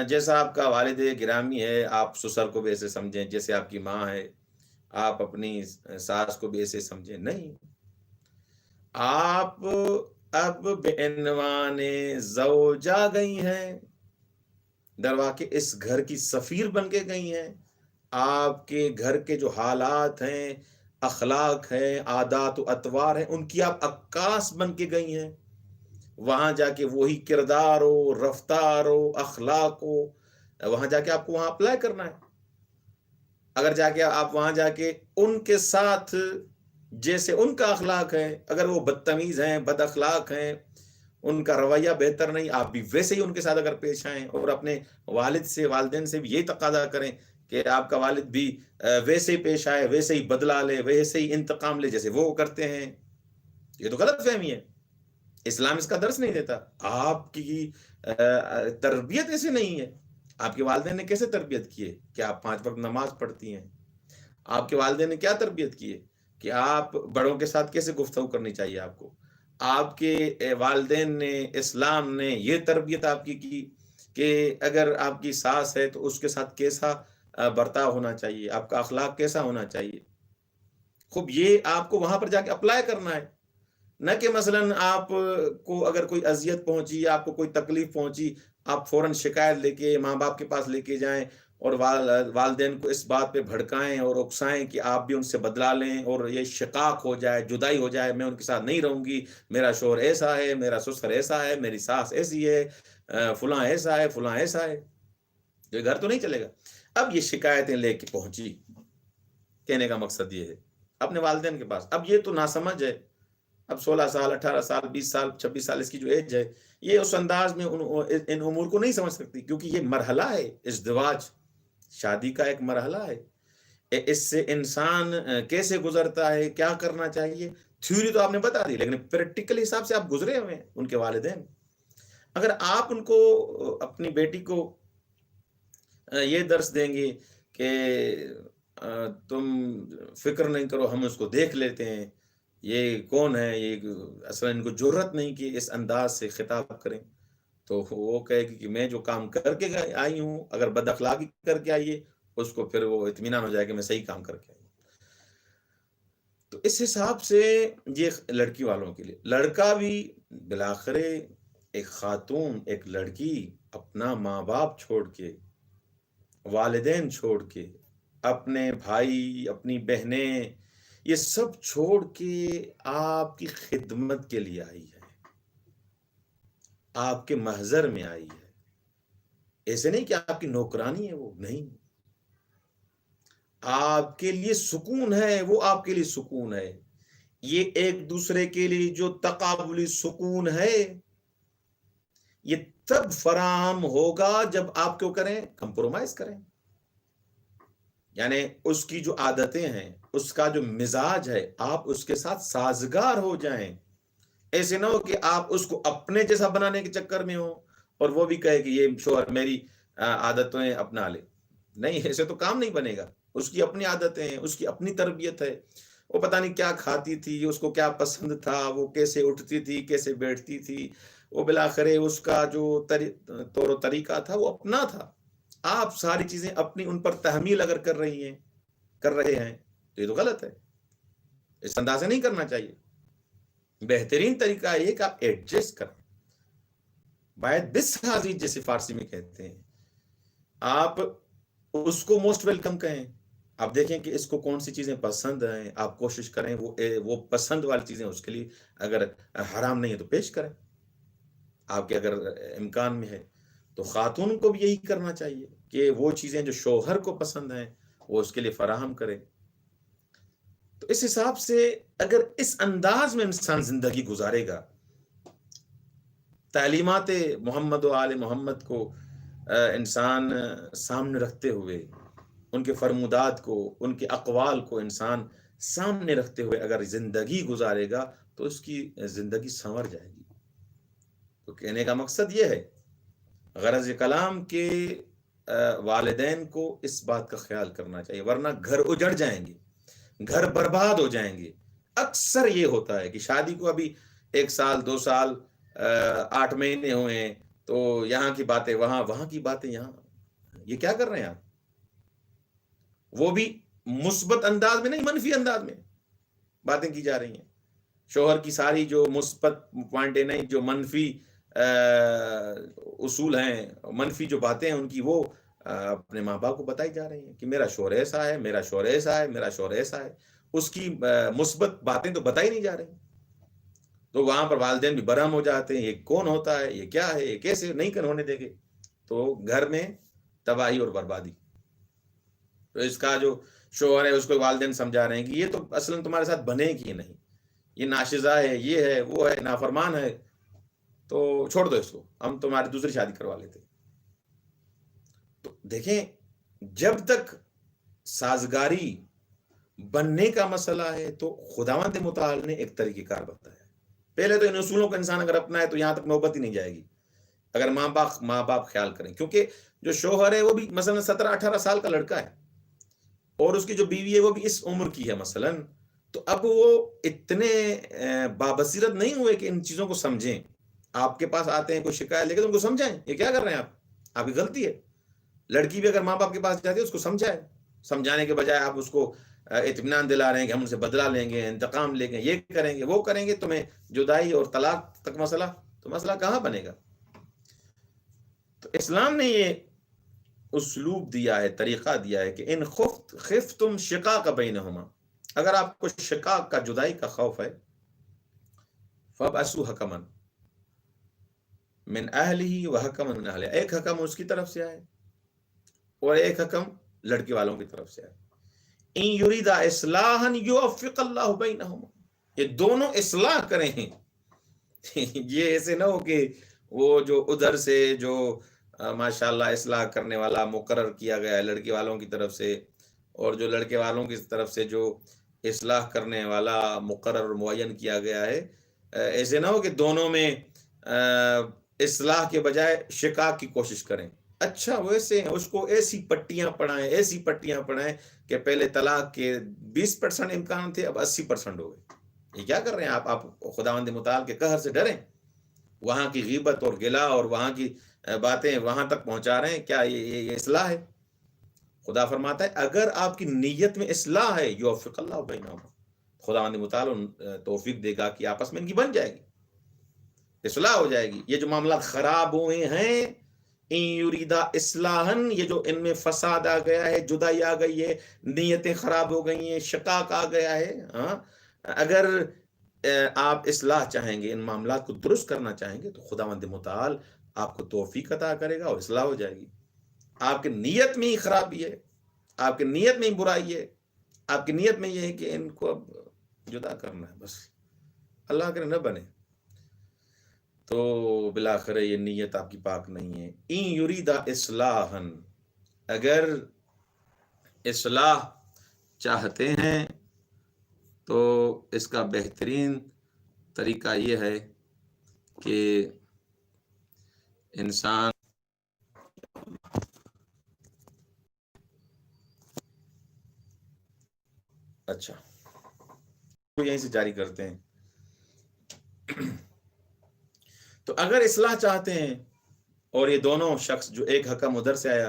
جیسا آپ کا والد گرامی ہے آپ سسر کو بھی ایسے سمجھیں، جیسے آپ کی ماں ہے آپ اپنی ساس کو بھی ایسے سمجھیں. نہیں، آپ اب بعنوان زوجہ گئی ہیں، درواقع اس گھر کی سفیر بن کے گئی ہیں. آپ کے گھر کے جو حالات ہیں، اخلاق ہیں، عادات و اطوار ہیں، ان کی آپ عکاس بن کے گئی ہیں. وہاں جا کے وہی کردار ہو، رفتار ہو، اخلاق ہو، وہاں جا کے آپ کو وہاں اپلائی کرنا ہے. اگر جا کے آپ وہاں جا کے ان کے ساتھ جیسے ان کا اخلاق ہے، اگر وہ بدتمیز ہیں، بد اخلاق ہیں، ان کا رویہ بہتر نہیں، آپ بھی ویسے ہی ان کے ساتھ اگر پیش آئیں، اور اپنے والد سے، والدین سے بھی یہی تقاضا کریں کہ آپ کا والد بھی ویسے ہی پیش آئے، ویسے ہی بدلہ لے، ویسے ہی انتقام لے جیسے وہ کرتے ہیں. یہ تو غلط فہمی ہے. اسلام اس کا درس نہیں دیتا. آپ کی تربیت ایسے نہیں ہے. آپ کے والدین نے کیسے تربیت کی ہے کہ آپ 5 وقت نماز پڑھتی ہیں؟ آپ کے والدین نے کیا تربیت کی ہے کہ آپ بڑوں کے ساتھ کیسے گفتگو کرنی چاہیے آپ کو؟ آپ کے والدین نے، اسلام نے یہ تربیت آپ کی کہ اگر آپ کی ساس ہے تو اس کے ساتھ کیسا برتاؤ ہونا چاہیے، آپ کا اخلاق کیسا ہونا چاہیے. خوب یہ آپ کو وہاں پر جا کے اپلائی کرنا ہے، نہ کہ مثلا آپ کو اگر کوئی اذیت پہنچی، آپ کو کوئی تکلیف پہنچی، آپ فوراً شکایت لے کے ماں باپ کے پاس لے کے جائیں اور والدین کو اس بات پہ بھڑکائیں اور اکسائیں کہ آپ بھی ان سے بدلا لیں، اور یہ شقاق ہو جائے، جدائی ہو جائے، میں ان کے ساتھ نہیں رہوں گی، میرا شوہر ایسا ہے، میرا سسر ایسا ہے، میری ساس ایسی ہے، فلاں ایسا ہے، فلاں ایسا ہے. یہ گھر تو نہیں چلے گا. اب یہ شکایتیں لے کے پہنچی، کہنے کا مقصد یہ ہے اپنے والدین کے پاس. اب یہ تو ناسمجھ ہے. اب 16 سال، 18 سال، 20 سال، 26 سال اس کی جو ایج ہے، یہ اس انداز میں ان امور کو نہیں سمجھ سکتی، کیونکہ یہ مرحلہ ہے ازدواج، شادی کا ایک مرحلہ ہے. اس سے انسان کیسے گزرتا ہے، کیا کرنا چاہیے، تھیوری تو آپ نے بتا دی، لیکن پریکٹیکل حساب سے آپ گزرے ہوئے ہیں. ان کے والدین، اگر آپ ان کو، اپنی بیٹی کو یہ درس دیں گے کہ تم فکر نہیں کرو، ہم اس کو دیکھ لیتے ہیں، یہ کون ہے، یہ اصلا ان کو جرت نہیں کہ اس انداز سے خطاب کریں، تو وہ کہے گی کہ میں جو کام کر کے آئی ہوں، اگر بد اخلاقی کر کے آئیے، اس کو پھر وہ اطمینان ہو جائے کہ میں صحیح کام کر کے آئی. تو اس حساب سے یہ لڑکی والوں کے لیے. لڑکا بھی بالآخر ایک خاتون، ایک لڑکی اپنا ماں باپ چھوڑ کے، والدین چھوڑ کے، اپنے بھائی، اپنی بہنیں، یہ سب چھوڑ کے آپ کی خدمت کے لیے آئی ہے. آپ کے محضر میں آئی ہے. ایسے نہیں کہ آپ کی نوکرانی ہے، وہ نہیں. آپ کے لیے سکون ہے، وہ آپ کے لیے سکون ہے. یہ ایک دوسرے کے لیے جو تقابلی سکون ہے، یہ تب فراہم ہوگا جب آپ کیوں کریں؟ کمپرومائز کریں. یعنی اس کی جو عادتیں ہیں، اس کا جو مزاج ہے، آپ اس کے ساتھ سازگار ہو جائیں. ایسے نہ ہو کہ آپ اس کو اپنے جیسا بنانے کے چکر میں ہو اور وہ بھی کہے کہ یہ شوہر میری عادتیں اپنا لے. نہیں، ایسے تو کام نہیں بنے گا. اس کی اپنی عادتیں ہیں، اس کی اپنی تربیت ہے. وہ پتہ نہیں کیا کھاتی تھی، اس کو کیا پسند تھا، وہ کیسے اٹھتی تھی، کیسے بیٹھتی تھی، وہ بالآخر اس کا جو طور و طریقہ تھا وہ اپنا تھا. آپ ساری چیزیں اپنی ان پر تحمیل اگر کر رہے ہیں تو یہ تو غلط ہے. اس انداز سے نہیں کرنا چاہیے. بہترین طریقہ یہ کہ آپ ایڈجسٹ کریں. باید بس حاضی جیسے فارسی میں کہتے ہیں، آپ اس کو موسٹ ویلکم کہیں. آپ دیکھیں کہ اس کو کون سی چیزیں پسند ہیں، آپ کوشش کریں وہ پسند والی چیزیں اس کے لیے اگر حرام نہیں ہے تو پیش کریں، آپ کے اگر امکان میں ہے. تو خاتون کو بھی یہی کرنا چاہیے کہ وہ چیزیں جو شوہر کو پسند ہیں وہ اس کے لیے فراہم کرے. تو اس حساب سے اگر اس انداز میں انسان زندگی گزارے گا، تعلیمات محمد و آل محمد کو انسان سامنے رکھتے ہوئے، ان کے فرمودات کو، ان کے اقوال کو انسان سامنے رکھتے ہوئے اگر زندگی گزارے گا تو اس کی زندگی سنور جائے گی. تو کہنے کا مقصد یہ ہے، غرض کلام کے والدین کو اس بات کا خیال کرنا چاہیے، ورنہ گھر اجڑ جائیں گے، گھر برباد ہو جائیں گے. اکثر یہ ہوتا ہے کہ شادی کو ابھی 1 سال 2 سال 8 مہینے ہوئے ہیں تو یہاں کی باتیں وہاں، وہاں کی باتیں یہاں. یہ کیا کر رہے ہیں آپ؟ وہ بھی مثبت انداز میں نہیں، منفی انداز میں باتیں کی جا رہی ہیں. شوہر کی ساری جو مثبت پوائنٹ نہیں، جو منفی اصول ہیں، منفی جو باتیں ہیں ان کی، وہ اپنے ماں باپ کو بتائی جا رہی ہیں کہ میرا شوہر ایسا ہے، میرا شوہر ایسا ہے، میرا شوہر ایسا ہے. اس کی مثبت باتیں تو بتائی نہیں جا رہی. تو وہاں پر والدین بھی برہم ہو جاتے ہیں، یہ کون ہوتا ہے، یہ کیا ہے، یہ کیسے نہیں ہونے دیں گے. تو گھر میں تباہی اور بربادی. تو اس کا جو شوہر ہے اس کو والدین سمجھا رہے ہیں کہ یہ تو اصلاً تمہارے ساتھ بنے گی نہیں، یہ ناشزہ ہے، یہ ہے، وہ ہے، نافرمان ہے، تو چھوڑ دو اس کو، ہم تمہاری دوسری شادی کروا لیتے. تو دیکھیں، جب تک سازگاری بننے کا مسئلہ ہے تو خداوند متعال نے ایک طریقہ کار بتایا. پہلے تو ان اصولوں کو انسان اگر اپنائے تو یہاں تک نوبت ہی نہیں جائے گی اگر ماں باپ خیال کریں. کیونکہ جو شوہر ہے وہ بھی مثلا 17-18 سال کا لڑکا ہے اور اس کی جو بیوی ہے وہ بھی اس عمر کی ہے مثلا. تو اب وہ اتنے بابصیرت نہیں ہوئے کہ ان چیزوں کو سمجھیں. آپ کے پاس آتے ہیں کوئی شکایت لے کے تو ان کو سمجھائیں یہ کیا کر رہے ہیں آپ کی غلطی ہے. لڑکی بھی اگر ماں باپ کے پاس جاتی ہے اس کو سمجھائے. سمجھانے کے بجائے آپ اس کو اطمینان دلا رہے ہیں کہ ہم ان سے بدلہ لیں گے، انتقام لیں گے، یہ کریں گے، وہ کریں گے، تمہیں جدائی اور طلاق تک مسئلہ کہاں بنے گا. تو اسلام نے یہ اسلوب دیا ہے، طریقہ دیا ہے کہ ان خفتم شقاق بینہما، اگر آپ کو شقاق کا، جدائی کا خوف ہے، فابعثوا حکما من اہلہ وحکما من اہلہ، ایک حکم اس کی طرف سے آئے اور ایک حکم لڑکی والوں کی طرف سے آئے. ان یریدا اصلاحا یوفق اللہ بینہما، یہ دونوں اصلاح کریں ہیں. یہ ایسے نہ ہو کہ وہ جو ادھر سے جو ماشاءاللہ اصلاح کرنے والا مقرر کیا گیا ہے لڑکی والوں کی طرف سے، اور جو لڑکے والوں کی طرف سے جو اصلاح کرنے والا مقرر اور معین کیا گیا ہے، ایسے نہ ہو کہ دونوں میں اصلاح کے بجائے شقاق کی کوشش کریں. اچھا ویسے اس کو ایسی پٹیاں پڑھائیں کہ پہلے طلاق کے 20% امکان تھے، اب 80% ہو گئے. یہ کیا کر رہے ہیں آپ خداوند متعال کے قہر سے ڈریں. وہاں کی غیبت اور گلا اور وہاں کی باتیں وہاں تک پہنچا رہے ہیں، کیا یہ اصلاح ہے؟ خدا فرماتا ہے اگر آپ کی نیت میں اصلاح ہے، یوفق اللہ بینہما، خداوند متعال توفیق دے گا کہ آپس میں ان کی بن جائے گی، اصلاح ہو جائے گی. یہ جو معاملات خراب ہوئے ہیں، ان یریدا اصلاحا، یہ جو ان میں فساد آ گیا ہے، جدائی آ گئی ہے، نیتیں خراب ہو گئی ہیں، شقاق آ گیا ہے، اگر آپ اصلاح چاہیں گے، ان معاملات کو درست کرنا چاہیں گے، تو خداوند متعال آپ کو توفیق عطا کرے گا اور اصلاح ہو جائے گی۔ آپ کی نیت میں ہی خرابی ہے، آپ کی نیت میں ہی برائی ہے، آپ کی نیت میں یہ ہے کہ ان کو اب جدا کرنا ہے، بس اللہ کرے نہ بنے، تو بالآخر یہ نیت آپ کی پاک نہیں ہے۔ این یریدا اصلاحا، اگر اصلاح چاہتے ہیں تو اس کا بہترین طریقہ یہ ہے کہ انسان اچھا یہیں سے جاری کرتے ہیں۔ تو اگر اصلاح چاہتے ہیں اور یہ دونوں شخص، جو ایک حکم ادھر سے آیا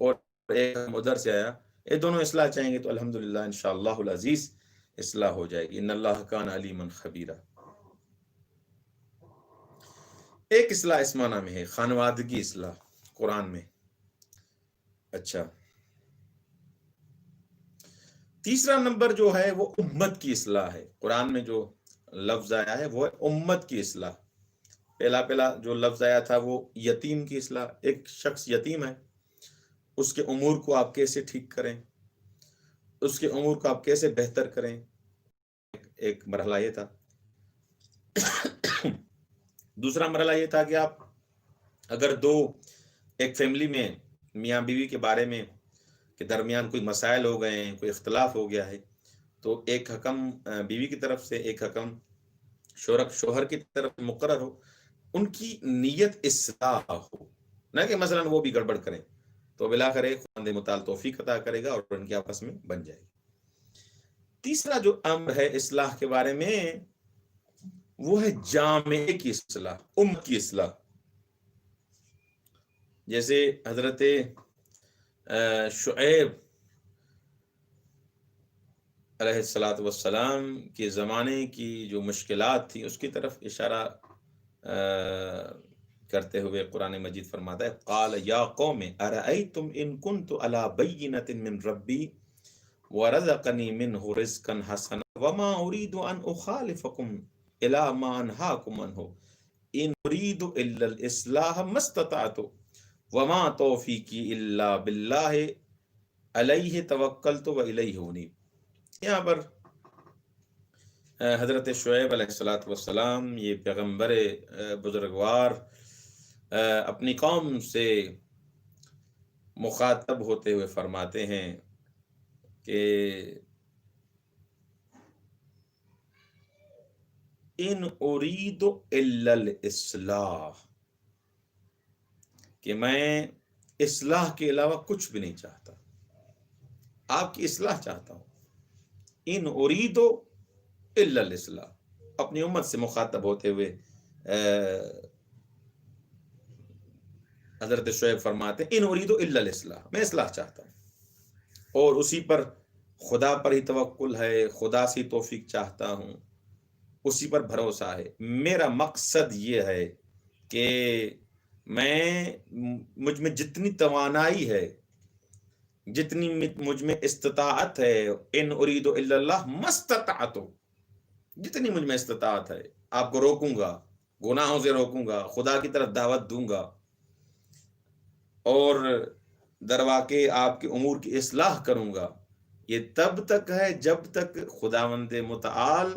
اور ایک حکم ادھر سے آیا، یہ دونوں اصلاح چاہیں گے تو الحمدللہ انشاءاللہ العزیز اصلاح ہو جائے گی۔ ان اللہ کان علیما خبیرا۔ ایک اصلاح اس معنی میں ہے خانوادگی اصلاح قرآن میں۔ اچھا، تیسرا نمبر جو ہے وہ امت کی اصلاح ہے۔ قرآن میں جو لفظ آیا ہے وہ ہے امت کی اصلاح۔ پہلا جو لفظ آیا تھا وہ یتیم کی اصلاح، ایک شخص یتیم ہے، اس کے امور کو آپ کیسے ٹھیک کریں، اس کے امور کو آپ کیسے بہتر کریں، ایک مرحلہ یہ تھا۔ دوسرا مرحلہ یہ تھا کہ آپ اگر ایک فیملی میں میاں بیوی کے بارے میں کے درمیان کوئی مسائل ہو گئے ہیں، کوئی اختلاف ہو گیا ہے، تو ایک حکم بیوی کی طرف سے، ایک حکم شوہر کی طرف مقرر ہو، ان کی نیت اصلاح ہو، نہ کہ مثلا وہ بھی گڑبڑ کریں، تو بالآخر خداوند متعال توفیق عطا کرے گا اور ان کے آپس میں بن جائے گی۔ تیسرا جو امر ہے اصلاح کے بارے میں وہ ہے جامعے کی اصلاح، امت کی اصلاح۔ جیسے حضرت شعیب علیہ السلام کے زمانے کی جو مشکلات تھی اس کی طرف اشارہ کرتے ہوئے قرآن مجید فرماتا ہے قال یا قوم ارأیتم ان کنت علی بینۃ من ربی ورزقنی منہ رزقا حسنا وما اريد ان اخالفکم الی ما انہاکم عنہ ان اريد الا الاصلاح ما استطعت وما توفیقی الا باللہ علیہ توکلت والیہ انیب۔ یہاں پر حضرت شعیب علیہ السلام یہ پیغمبر بزرگوار اپنی قوم سے مخاطب ہوتے ہوئے فرماتے ہیں کہ ان اريد الا الاصلاح، کہ میں اصلاح کے علاوہ کچھ بھی نہیں چاہتا، آپ کی اصلاح چاہتا ہوں۔ ان اريد الا الاصلاح، اپنی امت سے مخاطب ہوتے ہوئے حضرت شعیب فرماتے ہیں ان اريد الا الاصلاح، میں اصلاح چاہتا ہوں، اور اسی پر خدا پر ہی توکل ہے، خدا سے توفیق چاہتا ہوں، اسی پر بھروسہ ہے۔ میرا مقصد یہ ہے کہ مجھ میں جتنی توانائی ہے، جتنی مجھ میں استطاعت ہے، ان اريد الا اللہ ما استطعت، جتنی مجھ میں استطاعت ہے آپ کو روکوں گا، گناہوں سے روکوں گا، خدا کی طرف دعوت دوں گا، اور درواقع آپ کے امور کی اصلاح کروں گا۔ یہ تب تک ہے جب تک خداوند متعال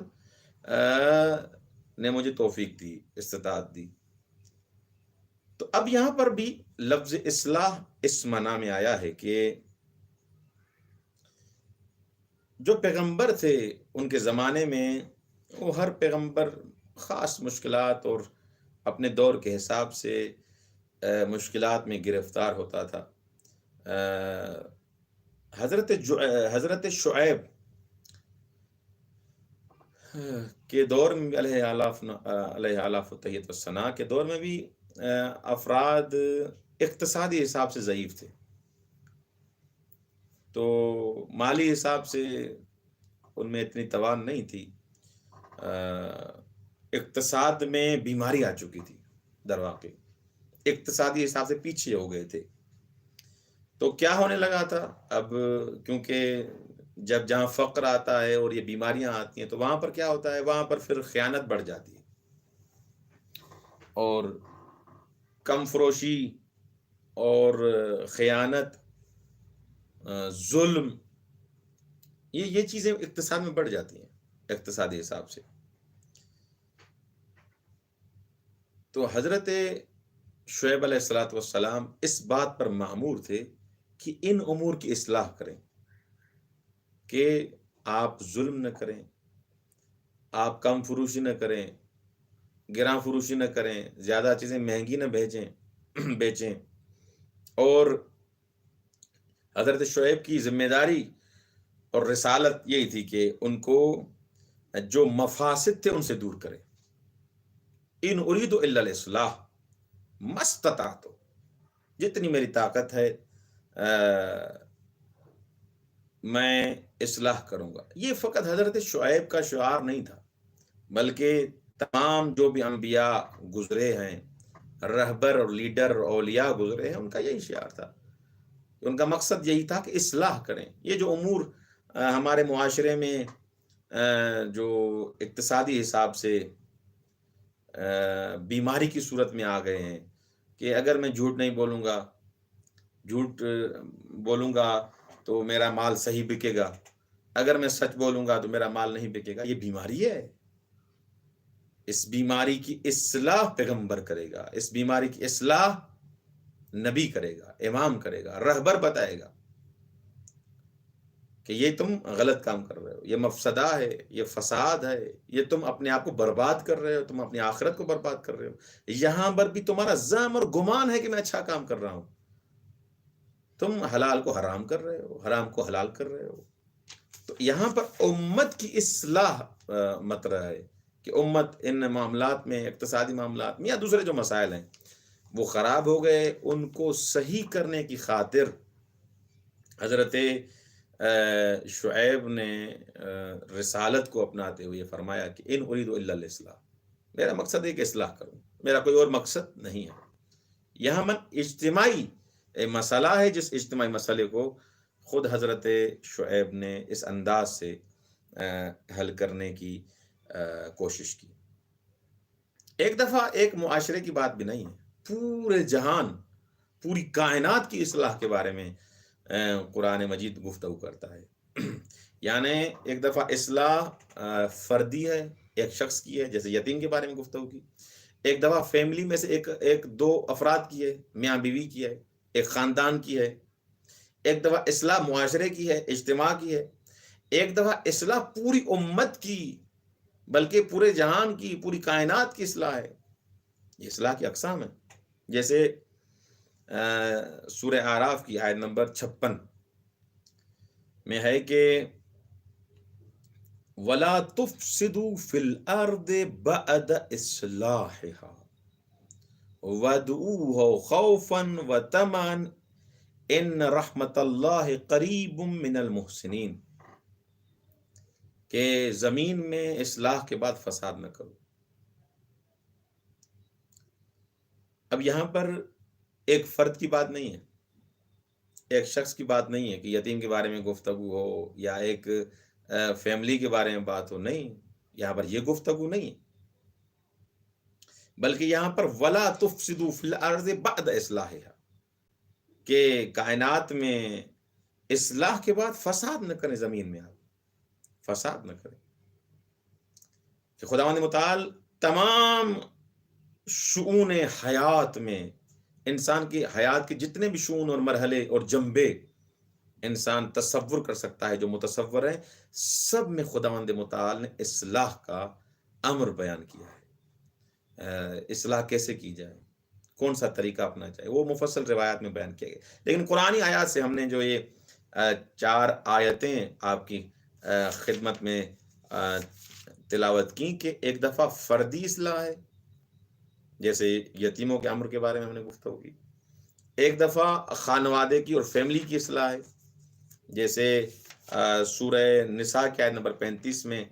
نے مجھے توفیق دی، استطاعت دی۔ تو اب یہاں پر بھی لفظ اصلاح اس معنی میں آیا ہے کہ جو پیغمبر تھے ان کے زمانے میں، وہ ہر پیغمبر خاص مشکلات اور اپنے دور کے حساب سے مشکلات میں گرفتار ہوتا تھا۔ حضرت شعیب کے دور میں علیہ آلاف و تحیت والثناء کے دور میں بھی افراد اقتصادی حساب سے ضعیف تھے، تو مالی حساب سے ان میں اتنی توان نہیں تھی، اقتصاد میں بیماری آ چکی تھی، در واقع اقتصادی حساب سے پیچھے ہو گئے تھے۔ تو کیا ہونے لگا تھا اب، کیونکہ جب جہاں فقر آتا ہے اور یہ بیماریاں آتی ہیں تو وہاں پر کیا ہوتا ہے؟ وہاں پر پھر خیانت بڑھ جاتی ہے، اور کم فروشی اور خیانت، ظلم، یہ چیزیں اقتصاد میں بڑھ جاتی ہیں اقتصادی حساب سے۔ تو حضرت شعیب علیہ الصلوۃ والسلام اس بات پر مأمور تھے کہ ان امور کی اصلاح کریں، کہ آپ ظلم نہ کریں، آپ کم فروشی نہ کریں، گراں فروشی نہ کریں، زیادہ چیزیں مہنگی نہ بیچیں۔ اور حضرت شعیب کی ذمہ داری اور رسالت یہی تھی کہ ان کو جو مفاسد تھے ان سے دور کریں۔ ان اريد الا الاصلاح ما استطعت، جتنی میری طاقت ہے میں اصلاح کروں گا۔ یہ فقط حضرت شعیب کا شعار نہیں تھا، بلکہ تمام جو بھی انبیاء گزرے ہیں، رہبر اور لیڈر اور اولیاء گزرے ہیں، ان کا یہی شعار تھا، ان کا مقصد یہی تھا کہ اصلاح کریں۔ یہ جو امور ہمارے معاشرے میں جو اقتصادی حساب سے بیماری کی صورت میں آ گئے ہیں، کہ اگر میں جھوٹ نہیں بولوں گا، جھوٹ بولوں گا تو میرا مال صحیح بکے گا، اگر میں سچ بولوں گا تو میرا مال نہیں بکے گا، یہ بیماری ہے۔ اس بیماری کی اصلاح پیغمبر کرے گا، اس بیماری کی اصلاح نبی کرے گا، امام کرے گا، رہبر بتائے گا کہ یہ تم غلط کام کر رہے ہو، یہ مفسدہ ہے، یہ فساد ہے، یہ تم اپنے آپ کو برباد کر رہے ہو، تم اپنی آخرت کو برباد کر رہے ہو، یہاں پر بھی تمہارا زعم اور گمان ہے کہ میں اچھا کام کر رہا ہوں، تم حلال کو حرام کر رہے ہو، حرام کو حلال کر رہے ہو۔ تو یہاں پر امت کی اصلاح مطرح ہے کہ امت ان معاملات میں، اقتصادی معاملات میں یا دوسرے جو مسائل ہیں وہ خراب ہو گئے، ان کو صحیح کرنے کی خاطر حضرت شعیب نے رسالت کو اپناتے ہوئے فرمایا کہ ان اريد الا الاصلاح، میرا مقصد ہے کہ اصلاح کروں، میرا کوئی اور مقصد نہیں ہے۔ یہاں من اجتماعی مسئلہ ہے، جس اجتماعی مسئلے کو خود حضرت شعیب نے اس انداز سے حل کرنے کی کوشش کی۔ ایک دفعہ ایک معاشرے کی بات بھی نہیں ہے، پورے جہان، پوری کائنات کی اصلاح کے بارے میں قرآن مجید گفتگو کرتا ہے۔ یعنی ایک دفعہ اصلاح فردی ہے، ایک شخص کی ہے، جیسے یتیم کے بارے میں گفتگو کی، ایک دفعہ فیملی میں سے ایک دو افراد کی ہے، میاں بیوی کی ہے، ایک خاندان کی ہے، ایک دفعہ اصلاح معاشرے کی ہے، اجتماع کی ہے، ایک دفعہ اصلاح پوری امت کی، بلکہ پورے جہان کی، پوری کائنات کی اصلاح ہے۔ یہ اصلاح کی اقسام ہے، جیسے سورہ اعراف کی آیت نمبر 56 میں ہے کہ وَلَا تُفْسِدُوا فِي الْأَرْضِ بَعْدَ إِصْلَاحِهَا وَادْعُوهُ خَوْفًا وَطَمَعًا إِنَّ رَحْمَتَ اللَّهِ قَرِيبٌ مِّنَ الْمُحْسِنِينَ، کہ زمین میں اصلاح کے بعد فساد نہ کرو۔ اب یہاں پر ایک فرد کی بات نہیں ہے، ایک شخص کی بات نہیں ہے کہ یتیم کے بارے میں گفتگو ہو یا ایک فیملی کے بارے میں بات ہو، نہیں، یہاں پر یہ گفتگو نہیں ہے، بلکہ یہاں پر وَلَا تُفْسِدُوا فِي الْأَرْضِ بَعْدَ إِصْلَاحِهَا، کہ کائنات میں اصلاح کے بعد فساد نہ کریں، زمین میں آپ فساد نہ کریں۔ کہ خداوند متعال تمام شؤون حیات میں، انسان کی حیات کے جتنے بھی شؤون اور مرحلے اور جنبے انسان تصور کر سکتا ہے، جو متصور ہے، سب میں خداوند متعال نے اصلاح کا امر بیان کیا ہے۔ اصلاح کیسے کی جائے، کون سا طریقہ اپنا چاہیے، وہ مفصل روایات میں بیان کیا گیا۔ لیکن قرآنی آیات سے ہم نے جو یہ 4 آیتیں آپ کی خدمت میں تلاوت کی، کہ ایک دفعہ فردی اصلاح ہے، جیسے یتیموں کے امر کے بارے میں ہم نے گفتگو کی، ایک دفعہ خانوادے کی اور فیملی کی اصلاح ہے، جیسے سورہ نساء کی آیت نمبر 35 میں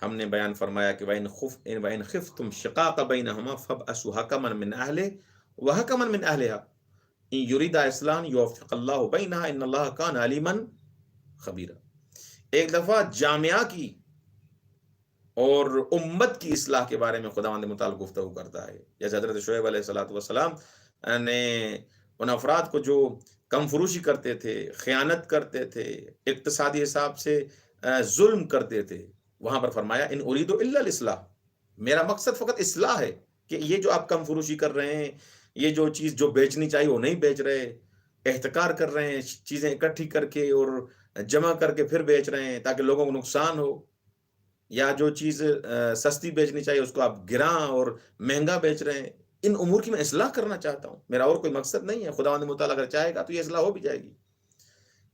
ہم نے بیان فرمایا کہ وَإِنْ خِفْتُمْ شِقَاقَ بَيْنَهُمَا فَابْعَثُوا حَكَمًا مِّنْ أَهْلِهِ وَحَكَمًا مِّنْ أَهْلِهَا إِنْ يُرِيدَا إِصْلَاحًا يُوَفِّقِ اللَّهُ بَيْنَهُمَا إِنَّ اللَّهَ كَانَ عَلِيمًا خَبِيرًا۔ ایک دفعہ جامعہ کی اور امت کی اصلاح کے بارے میں خداوند متعال گفتگو کرتا ہے. جیسے حضرت شعیب علیہ الصلوۃ والسلام نے ان افراد کو جو کم فروشی کرتے تھے، خیانت کرتے تھے، اقتصادی حساب سے ظلم کرتے تھے، وہاں پر فرمایا ان اريد الا الاصلاح، میرا مقصد فقط اصلاح ہے کہ یہ جو آپ کم فروشی کر رہے ہیں، یہ جو چیز جو بیچنی چاہیے وہ نہیں بیچ رہے، احتکار کر رہے ہیں، چیزیں اکٹھی کر کے اور جمع کر کے پھر بیچ رہے ہیں تاکہ لوگوں کو نقصان ہو، یا جو چیز سستی بیچنی چاہیے اس کو آپ گراں اور مہنگا بیچ رہے ہیں. ان امور کی میں اصلاح کرنا چاہتا ہوں، میرا اور کوئی مقصد نہیں ہے. خداوند متعال اگر چاہے گا تو یہ اصلاح ہو بھی جائے گی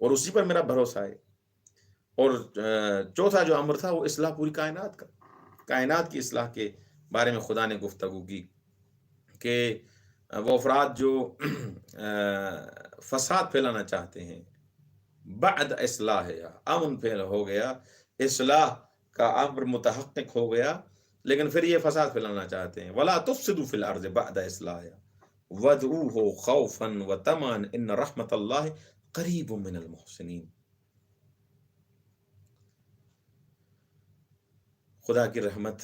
اور اسی پر میرا بھروسہ ہے. اور چوتھا جو امر تھا وہ اصلاح پوری کائنات کا، کائنات کی اصلاح کے بارے میں خدا نے گفتگو کی کہ وہ افراد جو فساد پھیلانا چاہتے ہیں، بعد اصلاح ہے، امن پھیل ہو گیا، اصلاح کا امر متحقق ہو گیا، لیکن پھر یہ فساد پھیلانا چاہتے ہیں. ولا تفسدوا فی الارض بعد اصلاحها وادعوه خوفا وطمعا ان رحمت اللہ قریب من المحسنین. خدا کی رحمت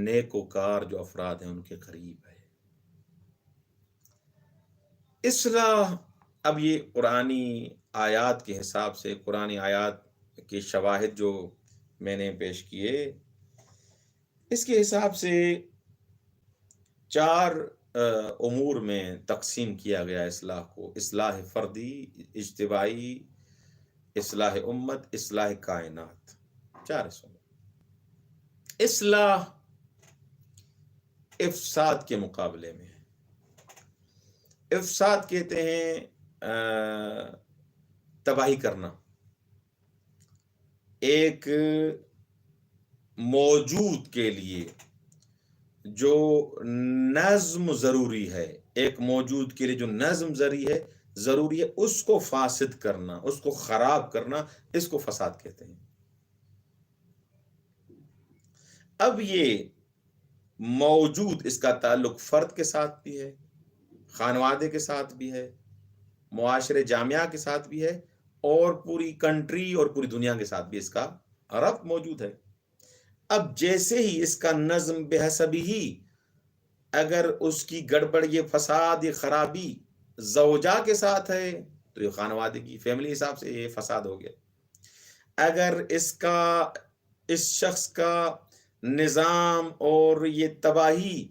نیکوکار جو افراد ہیں ان کے قریب ہے. اصلاح، اب یہ قرآنی آیات کے حساب سے، قرآنی آیات کے شواہد جو میں نے پیش کیے، اس کے حساب سے 4 امور میں تقسیم کیا گیا اصلاح کو: اصلاح فردی، اجتماعی، اصلاح امت، اصلاح کائنات. 4 حصوں میں. اصلاح افساد کے مقابلے میں، افساد کہتے ہیں تباہی کرنا. ایک موجود کے لیے جو نظم ضروری ہے، ایک موجود کے لیے جو نظم ضروری ہے اس کو فاسد کرنا، اس کو خراب کرنا، اس کو فساد کہتے ہیں. اب یہ موجود، اس کا تعلق فرد کے ساتھ بھی ہے، خانوادے کے ساتھ بھی ہے، معاشرے جامعہ کے ساتھ بھی ہے، اور پوری کنٹری اور پوری دنیا کے ساتھ بھی اس کا ربط موجود ہے. اب جیسے ہی اس کا نظم بحسبی ہی اگر اس کی گڑبڑ، یہ فساد، یہ خرابی زوجہ کے ساتھ ہے تو یہ خانوادے کی فیملی حساب سے یہ فساد ہو گیا. اگر اس شخص کا نظام اور یہ تباہی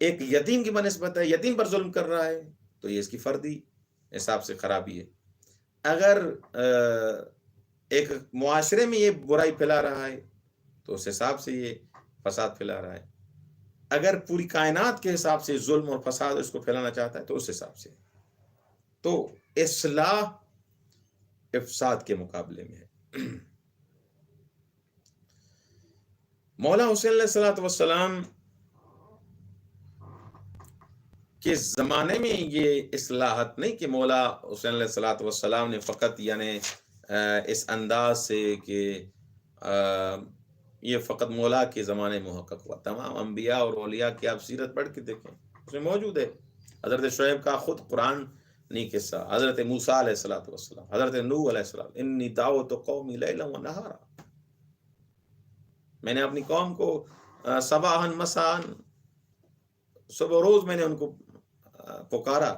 ایک یتیم کی بنسبت ہے، یتیم پر ظلم کر رہا ہے، تو یہ اس کی فردی حساب سے خرابی ہے. اگر ایک معاشرے میں یہ برائی پھیلا رہا ہے تو اس حساب سے یہ فساد پھیلا رہا ہے. اگر پوری کائنات کے حساب سے ظلم اور فساد اس کو پھیلانا چاہتا ہے تو اس حساب سے. تو اصلاح افساد کے مقابلے میں ہے. مولا حسین علیہ الصلوۃ والسلام کے زمانے میں یہ اصلاحات نہیں کہ مولا حسین علیہ الصلوۃ والسلام نے فقط یعنی اس انداز سے کہ یہ فقط مولا کے زمانے میں محقق ہوا. تمام انبیاء اور اولیاء کی آپ سیرت پڑھ کے دیکھیں، اس میں موجود ہے. حضرت شعیب کا خود قرآن نہیں قصہ، حضرت موسیٰ علیہ الصلوۃ والسلام، حضرت نوح علیہ السلام، انی دعوت قومی لیلا و نہارا، میں نے اپنی قوم کو صباحا مساء، صبح روز میں نے ان کو پکارا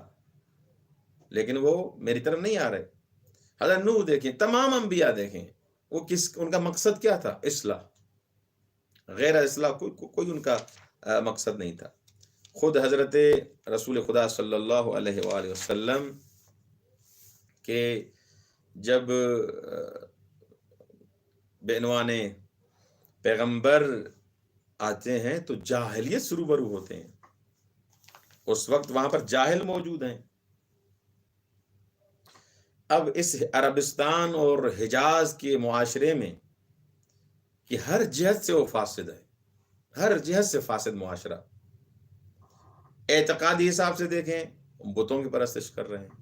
لیکن وہ میری طرف نہیں آ رہے. حضرت نوح دیکھیں، تمام انبیاء دیکھیں، وہ ان کا مقصد کیا تھا؟ اصلاح. غیر اصلاح کوئی ان کا مقصد نہیں تھا. خود حضرت رسول خدا صلی اللہ علیہ وآلہ وسلم کہ جب بعنوان پیغمبر آتے ہیں تو جاہلیت سے روبرو ہوتے ہیں. اس وقت وہاں پر جاہل موجود ہیں. اب اس عربستان اور حجاز کے معاشرے میں کہ ہر جہت سے وہ فاسد ہے، ہر جہت سے فاسد معاشرہ. اعتقادی حساب سے دیکھیں، بتوں کی پرستش کر رہے ہیں.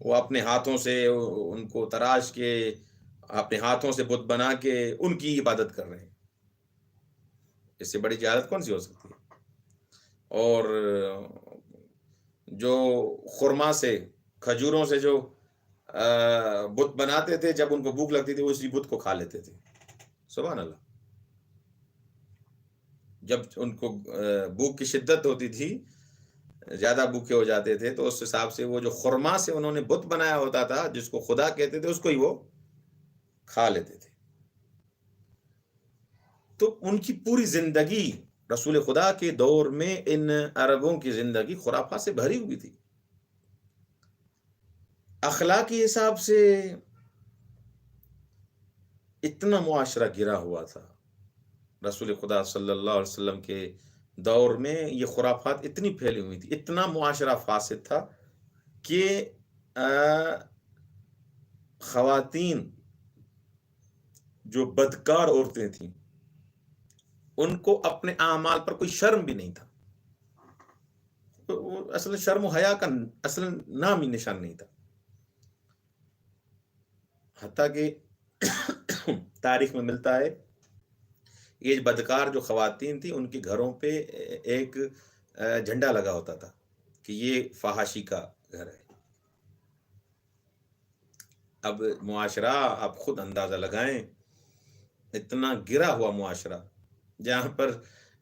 وہ اپنے ہاتھوں سے ان کو تراش کے، اپنے ہاتھوں سے بت بنا کے ان کی عبادت کر رہے ہیں. اس سے بڑی جہالت کون سی ہو سکتی ہے؟ اور جو خرما سے، کھجوروں سے جو بت بناتے تھے، جب ان کو بھوک لگتی تھی وہ اسی بت کو کھا لیتے تھے. سبحان اللہ. جب ان کو بھوک کی شدت ہوتی تھی، زیادہ بھوکے ہو جاتے تھے، تو اس حساب سے وہ جو خرما سے انہوں نے بت بنایا ہوتا تھا جس کو خدا کہتے تھے، اس کو ہی وہ کھا لیتے تھے. تو ان کی پوری زندگی رسول خدا کے دور میں ان عربوں کی زندگی خرافات سے بھری ہوئی تھی. اخلاقی حساب سے اتنا معاشرہ گرا ہوا تھا. رسول خدا صلی اللہ علیہ وسلم کے دور میں یہ خرافات اتنی پھیلی ہوئی تھی، اتنا معاشرہ فاسد تھا کہ خواتین جو بدکار عورتیں تھیں ان کو اپنے اعمال پر کوئی شرم بھی نہیں تھا. اصل شرم و حیا کا اصل نام ہی نشان نہیں تھا. حتیٰ کہ تاریخ میں ملتا ہے یہ بدکار جو خواتین تھیں ان کے گھروں پہ ایک جھنڈا لگا ہوتا تھا کہ یہ فحاشی کا گھر ہے. اب معاشرہ آپ خود اندازہ لگائیں، اتنا گرا ہوا معاشرہ جہاں پر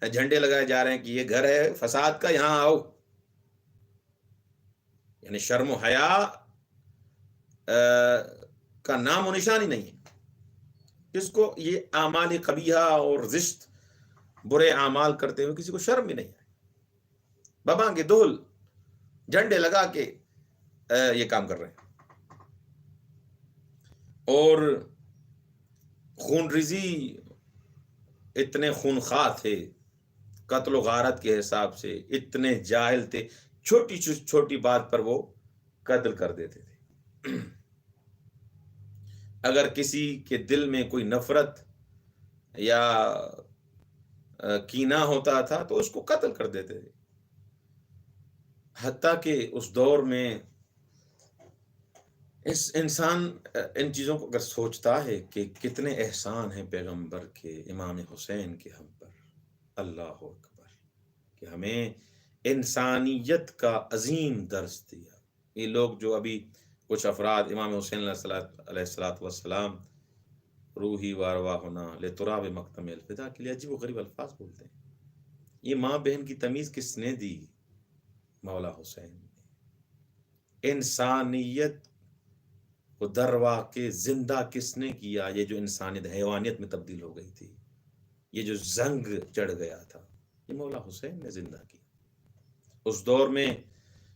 جھنڈے لگائے جا رہے ہیں کہ یہ گھر ہے فساد کا، یہاں آؤ. یعنی شرم و حیا کا نام و نشان ہی نہیں ہے. کس کو یہ اعمال قبیحہ اور زشت برے اعمال کرتے ہوئے کسی کو شرم بھی نہیں ہے. بابا کے دول جھنڈے لگا کے یہ کام کر رہے ہیں. اور خون ریزی اتنے خونخوار تھے، قتل و غارت کے حساب سے اتنے جاہل تھے، چھوٹی چھوٹی بات پر وہ قتل کر دیتے تھے. اگر کسی کے دل میں کوئی نفرت یا کینہ ہوتا تھا تو اس کو قتل کر دیتے تھے. حتیٰ کہ اس دور میں انسان ان چیزوں کو اگر سوچتا ہے کہ کتنے احسان ہیں پیغمبر کے امام حسین کے ہم پر، اللہ اکبر، کہ ہمیں انسانیت کا عظیم درس دیا. یہ لوگ جو ابھی کچھ افراد امام حسین علیہ الصلوۃ والسلام روحی وارواحنا لتراب مقتم الفدا کے لیے عجیب و غریب الفاظ بولتے ہیں. یہ ماں بہن کی تمیز کس نے دی؟ مولا حسین نے. انسانیت کو دروا کے زندہ کس نے کیا؟ یہ جو انسانیت حیوانیت میں تبدیل ہو گئی تھی، یہ جو زنگ چڑھ گیا تھا، یہ مولا حسین نے زندہ کیا. اس دور میں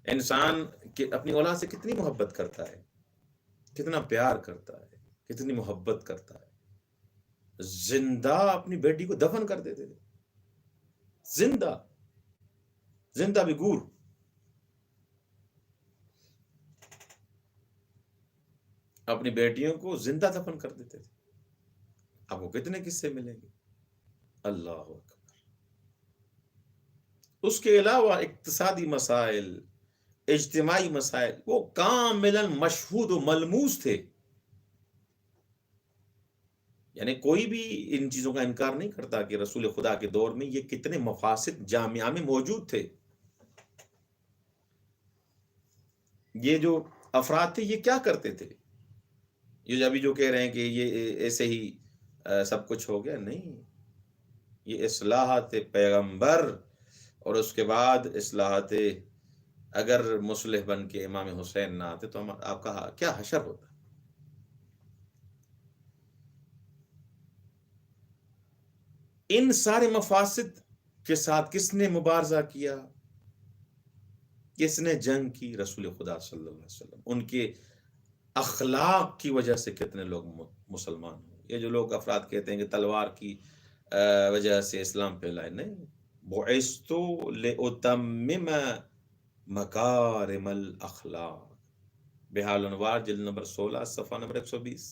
انسان اپنی اولاد سے کتنی محبت کرتا ہے، کتنا پیار کرتا ہے، کتنی محبت کرتا ہے. زندہ اپنی بیٹی کو دفن کر دیتے تھے، زندہ بھی گور. اپنی بیٹیوں کو زندہ دفن کر دیتے تھے. آپ کو کتنے قصے ملیں گے. اللہ اکبر. اس کے علاوہ اقتصادی مسائل، اجتماعی مسائل، وہ کاملاً مشہود و ملموس تھے. یعنی کوئی بھی ان چیزوں کا انکار نہیں کرتا کہ رسول خدا کے دور میں یہ کتنے مفاسد جامعہ میں موجود تھے. یہ جو افراد تھے یہ کیا کرتے تھے؟ یہ ابھی جو کہہ رہے ہیں کہ یہ ایسے ہی سب کچھ ہو گیا، نہیں. یہ اصلاحات پیغمبر اور اس کے بعد اصلاحات، اگر مصلح بن کے امام حسین نہ آتے تو آپ کا کیا حشر ہوتا. ان سارے مفاسد کے ساتھ کس نے مبارزہ کیا؟ کس نے جنگ کی؟ رسول خدا صلی اللہ علیہ وسلم. ان کے اخلاق کی وجہ سے کتنے لوگ مسلمان ہوئے. یہ جو لوگ افراد کہتے ہیں کہ تلوار کی وجہ سے اسلام پھیلائے، نہیں. بعثت لأتمم مکارم الاخلاق، بحال انوار جلد نمبر 16 صفحہ نمبر 120.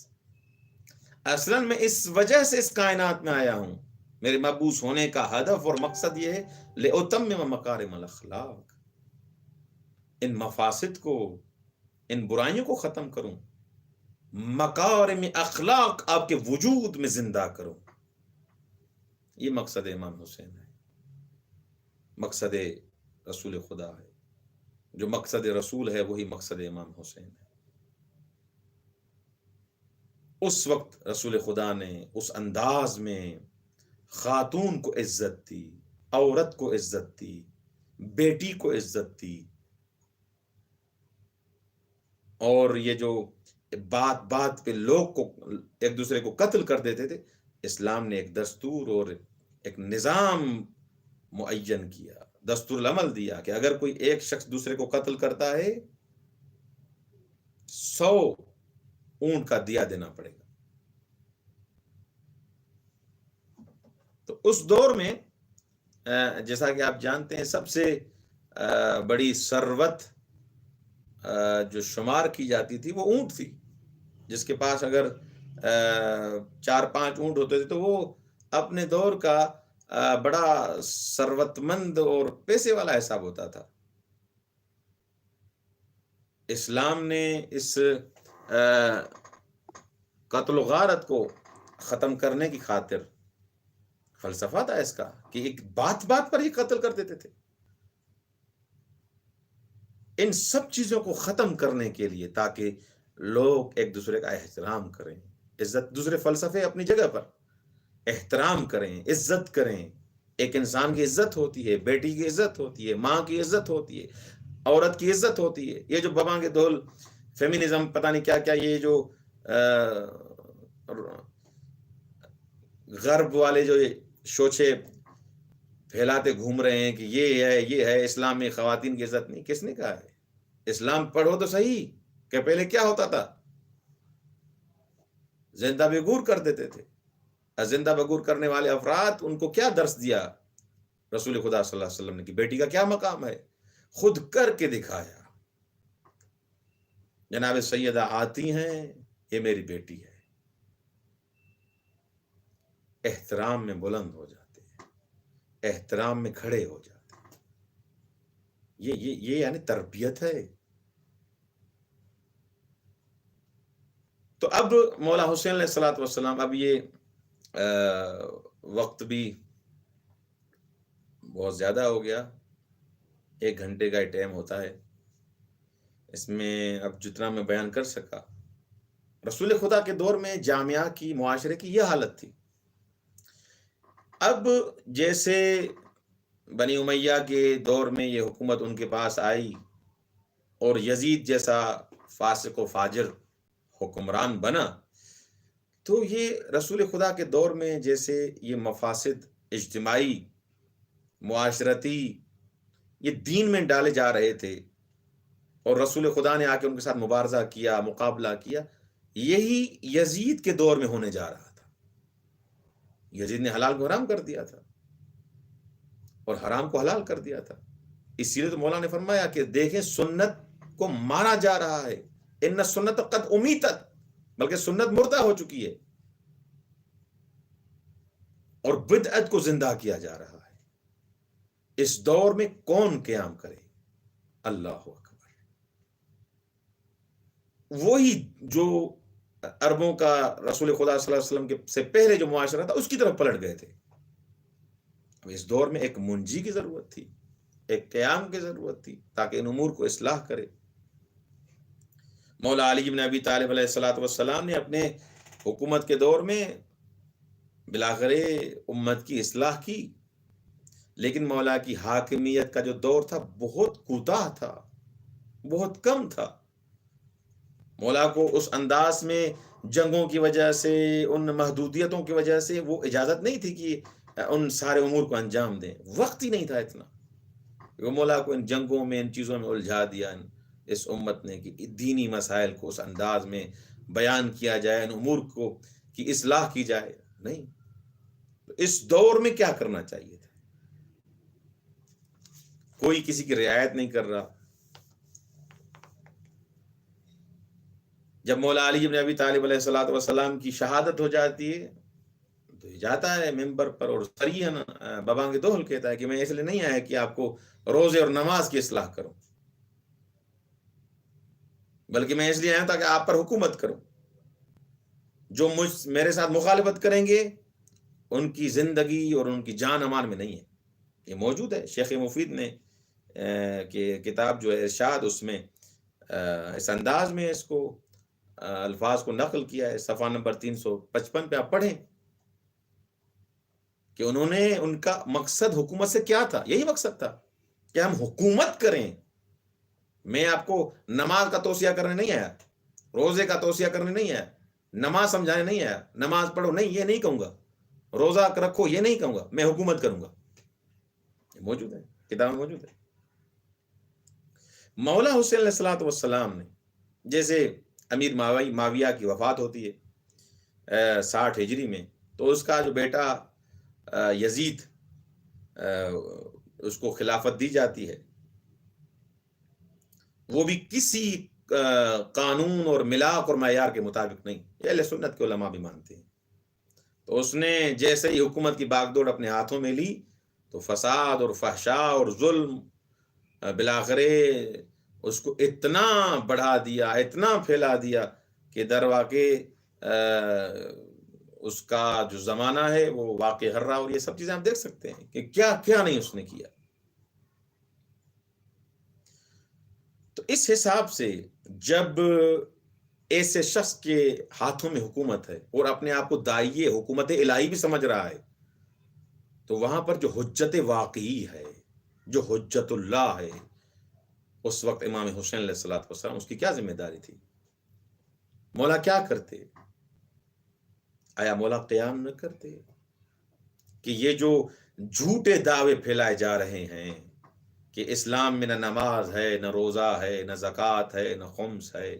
اصلا میں اس وجہ سے اس کائنات میں آیا ہوں، میرے مبعوث ہونے کا ہدف اور مقصد یہ ہے لأتمم مکارم الاخلاق، ان مفاسد کو، ان برائیوں کو ختم کروں، مکارم اخلاق آپ کے وجود میں زندہ کروں. یہ مقصد امام حسین ہے، مقصد رسول خدا ہے. جو مقصد رسول ہے وہی مقصد امام حسین ہے. اس وقت رسول خدا نے اس انداز میں خاتون کو عزت دی، عورت کو عزت دی، بیٹی کو عزت دی. اور یہ جو بات بات پہ لوگ کو ایک دوسرے کو قتل کر دیتے تھے، اسلام نے ایک دستور اور ایک نظام معین کیا، دستور العمل دیا کہ اگر کوئی ایک شخص دوسرے کو قتل کرتا ہے 100 اونٹ کا دیا دینا پڑے گا. تو اس دور میں جیسا کہ آپ جانتے ہیں سب سے بڑی ثروت جو شمار کی جاتی تھی وہ اونٹ تھی. جس کے پاس اگر 4-5 اونٹ ہوتے تھے تو وہ اپنے دور کا بڑا ثروت مند اور پیسے والا حساب ہوتا تھا. اسلام نے اس قتل و غارت کو ختم کرنے کی خاطر، فلسفہ تھا اس کا کہ ایک بات بات پر ہی قتل کر دیتے تھے، ان سب چیزوں کو ختم کرنے کے لیے تاکہ لوگ ایک دوسرے کا احترام کریں، عزت، دوسرے فلسفے اپنی جگہ پر، احترام کریں، عزت کریں. ایک انسان کی عزت ہوتی ہے، بیٹی کی عزت ہوتی ہے، ماں کی عزت ہوتی ہے، عورت کی عزت ہوتی ہے. یہ جو ببانگ دول فیمنزم پتہ نہیں کیا کیا، یہ جو غرب والے جو شوچے پھیلاتے گھوم رہے ہیں کہ یہ ہے اسلام میں خواتین کی عزت نہیں. کس نے کہا ہے؟ اسلام پڑھو تو صحیح کہ پہلے کیا ہوتا تھا، زندہ بگور کر دیتے تھے. زندہ بگور کرنے والے افراد، ان کو کیا درس دیا رسول خدا صلی اللہ علیہ وسلم نے کہ بیٹی کا کیا مقام ہے؟ خود کر کے دکھایا. جناب سیدہ آتی ہیں، یہ میری بیٹی ہے. احترام میں بلند ہو جاتے ہیں، احترام میں کھڑے ہو جاتے ہیں. یہ یعنی تربیت ہے. تو اب مولا حسین علیہ الصلوۃ والسلام، اب یہ وقت بھی بہت زیادہ ہو گیا، 1 گھنٹے کا ٹائم ہوتا ہے، اس میں اب جتنا میں بیان کر سکا. رسول خدا کے دور میں جامعہ کی، معاشرے کی یہ حالت تھی. اب جیسے بنی امیہ کے دور میں یہ حکومت ان کے پاس آئی اور یزید جیسا فاسق و فاجر حکمران بنا، تو یہ رسول خدا کے دور میں جیسے یہ مفاسد اجتماعی، معاشرتی، یہ دین میں ڈالے جا رہے تھے اور رسول خدا نے آ کے ان کے ساتھ مبارزہ کیا، مقابلہ کیا، یہی یزید کے دور میں ہونے جا رہا تھا. یزید نے حلال کو حرام کر دیا تھا اور حرام کو حلال کر دیا تھا. اسی لیے تو مولا نے فرمایا کہ دیکھیں سنت کو مارا جا رہا ہے، ان سنت قد امیتت، بلکہ سنت مردہ ہو چکی ہے اور بدعت کو زندہ کیا جا رہا ہے. اس دور میں کون قیام کرے؟ اللہ اکبر. وہی جو عربوں کا رسول خدا صلی اللہ علیہ وسلم کے سے پہلے جو معاشرہ تھا اس کی طرف پلٹ گئے تھے. اب اس دور میں ایک منجی کی ضرورت تھی، ایک قیام کی ضرورت تھی تاکہ ان امور کو اصلاح کرے. مولا علی بن ابی طالب علیہ الصلوۃ والسلام نے اپنے حکومت کے دور میں بالآخر امت کی اصلاح کی، لیکن مولا کی حاکمیت کا جو دور تھا بہت کوتاہ تھا، بہت کم تھا. مولا کو اس انداز میں جنگوں کی وجہ سے، ان محدودیتوں کی وجہ سے وہ اجازت نہیں تھی کہ ان سارے امور کو انجام دیں. وقت ہی نہیں تھا اتنا. وہ مولا کو ان جنگوں میں، ان چیزوں میں الجھا دیا اس امت نے کہ دینی مسائل کو اس انداز میں بیان کیا جائے، ان امور کو کی اصلاح کی جائے. نہیں. اس دور میں کیا کرنا چاہیے تھا؟ کوئی کسی کی رعایت نہیں کر رہا. جب مولا علی بن ابی طالب علیہ الصلوۃ والسلام کی شہادت ہو جاتی ہے تو یہ جاتا ہے ممبر پر اور صریحاً ببانگ دوہل کہتا ہے کہ میں اس لیے نہیں آیا کہ آپ کو روزے اور نماز کی اصلاح کروں، بلکہ میں اس لیے آیا تاکہ آپ پر حکومت کروں. جو میرے ساتھ مخالفت کریں گے ان کی زندگی اور ان کی جان امان میں نہیں ہے. یہ موجود ہے شیخ مفید نے کہ کتاب جو ہے ارشاد، اس میں اس انداز میں اس کو الفاظ کو نقل کیا ہے، صفحہ نمبر 355 پہ آپ پڑھیں کہ انہوں نے، ان کا مقصد حکومت سے کیا تھا؟ یہی مقصد تھا کہ ہم حکومت کریں. میں آپ کو نماز کا توصیہ کرنے نہیں آیا، روزے کا توصیہ کرنے نہیں آیا، نماز سمجھانے نہیں آیا، نماز پڑھو نہیں، یہ نہیں کہوں گا، روزہ رکھو یہ نہیں کہوں گا، میں حکومت کروں گا. موجود ہے، کتاب میں موجود ہے. مولا حسین علیہ الصلوۃ والسلام نے، جیسے امیر معاویہ کی وفات ہوتی ہے 60 ہجری میں، تو اس کا جو بیٹا یزید، اس کو خلافت دی جاتی ہے. وہ بھی کسی قانون اور ملاک اور معیار کے مطابق نہیں، یہ اہل سنت کے علماء بھی مانتے ہیں. تو اس نے جیسے ہی حکومت کی باغ دوڑ اپنے ہاتھوں میں لی تو فساد اور فحشاء اور ظلم بالآخر اس کو اتنا بڑھا دیا، اتنا پھیلا دیا کہ در واقع اس کا جو زمانہ ہے وہ واقع ہر رہا. اور یہ سب چیزیں آپ دیکھ سکتے ہیں کہ کیا کیا نہیں اس نے کیا. تو اس حساب سے جب ایسے شخص کے ہاتھوں میں حکومت ہے اور اپنے آپ کو داعیے حکومت الہی بھی سمجھ رہا ہے، تو وہاں پر جو حجت واقعی ہے، جو حجت اللہ ہے، اس وقت امام حسین علیہ الصلوۃ والسلام، اس کی کیا ذمہ داری تھی؟ مولا کیا کرتے؟ آیا مولا قیام نہ کرتے؟ کہ یہ جو جھوٹے دعوے پھیلائے جا رہے ہیں کہ اسلام میں نہ نماز ہے، نہ روزہ ہے، نہ زکوٰۃ ہے، نہ خمس ہے،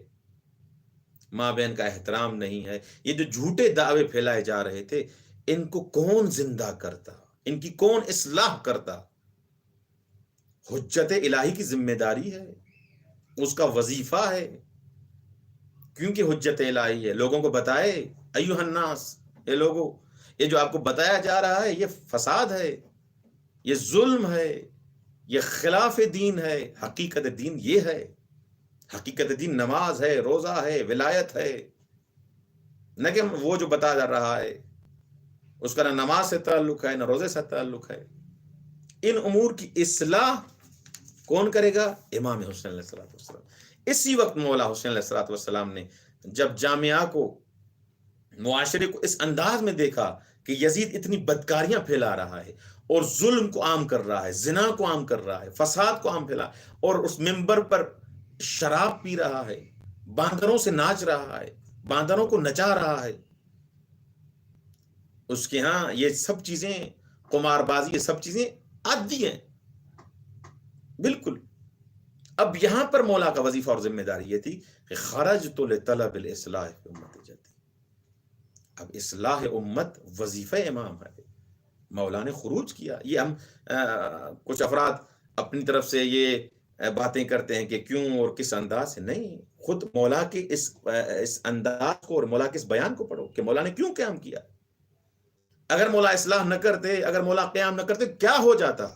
ماں بہن کا احترام نہیں ہے، یہ جو جھوٹے دعوے پھیلائے جا رہے تھے، ان کو کون زندہ کرتا؟ ان کی کون اصلاح کرتا؟ حجت الہی کی ذمہ داری ہے، اس کا وظیفہ ہے، کیونکہ حجت الہی ہے. لوگوں کو بتائے، ایھا الناس، اے لوگو، یہ جو آپ کو بتایا جا رہا ہے یہ فساد ہے، یہ ظلم ہے، یہ خلاف دین ہے. حقیقت دین یہ ہے، حقیقت دین نماز ہے، روزہ ہے، ولایت ہے. نہ کہ وہ جو بتا جا رہا ہے اس کا نہ نماز سے تعلق ہے، نہ روزے سے تعلق ہے. ان امور کی اصلاح کون کرے گا؟ امام حسین علیہ الصلوۃ والسلام. اسی وقت مولا حسین علیہ الصلوۃ والسلام نے جب جامعہ کو، معاشرے کو اس انداز میں دیکھا کہ یزید اتنی بدکاریاں پھیلا رہا ہے اور ظلم کو عام کر رہا ہے، زنا کو عام کر رہا ہے، فساد کو عام پھیلا، اور اس ممبر پر شراب پی رہا ہے، باندروں سے ناچ رہا ہے، باندروں کو نچا رہا ہے، اس کے ہاں یہ سب چیزیں، قمار بازی، یہ سب چیزیں عادی ہیں بالکل. اب یہاں پر مولا کا وظیفہ اور ذمہ داری یہ تھی کہ خرجت لطلب الاصلاح فی امت جدی. اب اصلاح امت وظیفہ امام ہے. مولا نے خروج کیا. یہ ہم کچھ افراد اپنی طرف سے یہ باتیں کرتے ہیں کہ کیوں اور کس انداز سے. نہیں، خود مولا کے اس انداز کو اور مولا کے اس بیان کو پڑھو کہ مولا نے کیوں قیام کیا. اگر مولا اصلاح نہ کرتے، اگر مولا قیام نہ کرتے، کیا ہو جاتا؟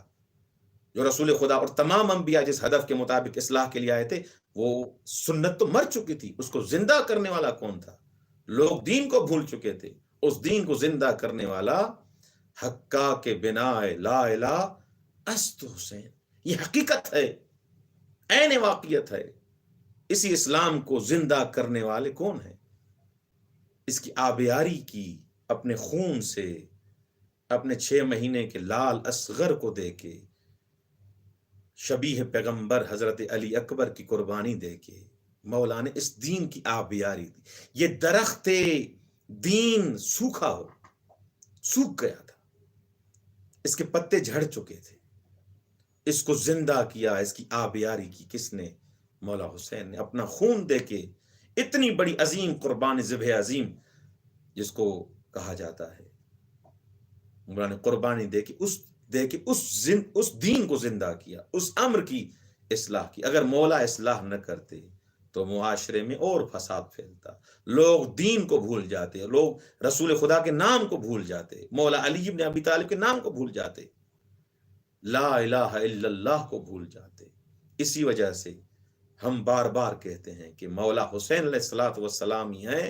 جو رسول خدا اور تمام انبیاء جس ہدف کے مطابق اصلاح کے لیے آئے تھے، وہ سنت تو مر چکی تھی، اس کو زندہ کرنے والا کون تھا؟ لوگ دین کو بھول چکے تھے، اس دین کو زندہ کرنے والا حقا کے بنا لا الہ است حسین. یہ حقیقت ہے، عین واقعیت ہے. اسی اسلام کو زندہ کرنے والے کون ہیں؟ اس کی آبیاری کی اپنے خون سے، اپنے 6 مہینے کے لال اصغر کو دے کے، شبیہ پیغمبر حضرت علی اکبر کی قربانی دے کے مولا نے اس دین کی آبیاری دی. یہ درخت دین سوکھا سوکھ گیا تھا، اس کے پتے جھڑ چکے تھے، اس کو زندہ کیا، اس کی آبیاری کی کس نے؟ مولا حسین نے اپنا خون دے کے. اتنی بڑی عظیم قربانی، ذبح عظیم جس کو کہا جاتا ہے، مولا نے قربانی دے کے اس دین کو زندہ کیا، اس امر کی اصلاح کی. اگر مولا اصلاح نہ کرتے تو معاشرے میں اور فساد پھیلتا، لوگ دین کو بھول جاتے، لوگ رسول خدا کے نام کو بھول جاتے، مولا علی بن ابی طالب کے نام کو بھول جاتے، لا الہ الا اللہ کو بھول جاتے. اسی وجہ سے ہم بار بار کہتے ہیں کہ مولا حسین علیہ الصلوۃ والسلام ہی ہیں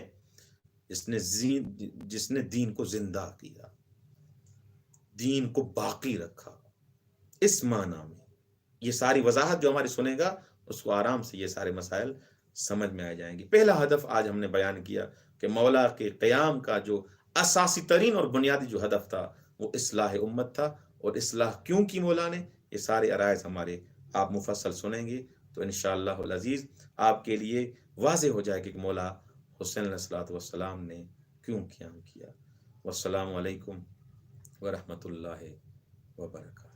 جس نے دین کو زندہ کیا، دین کو باقی رکھا. اس معنی میں یہ ساری وضاحت جو ہماری سنے گا، اس کو آرام سے یہ سارے مسائل سمجھ میں آ جائیں گی۔ پہلا ہدف آج ہم نے بیان کیا کہ مولا کے قیام کا جو اساسی ترین اور بنیادی جو ہدف تھا وہ اصلاح امت تھا، اور اصلاح کیوں کی مولا نے، یہ سارے عرائض ہمارے آپ مفصل سنیں گے تو انشاءاللہ العزیز آپ کے لیے واضح ہو جائے کہ مولا حسین علیہ الصلوۃ والسلام نے کیوں قیام کیا۔ والسلام علیکم ورحمۃ اللہ وبرکاتہ۔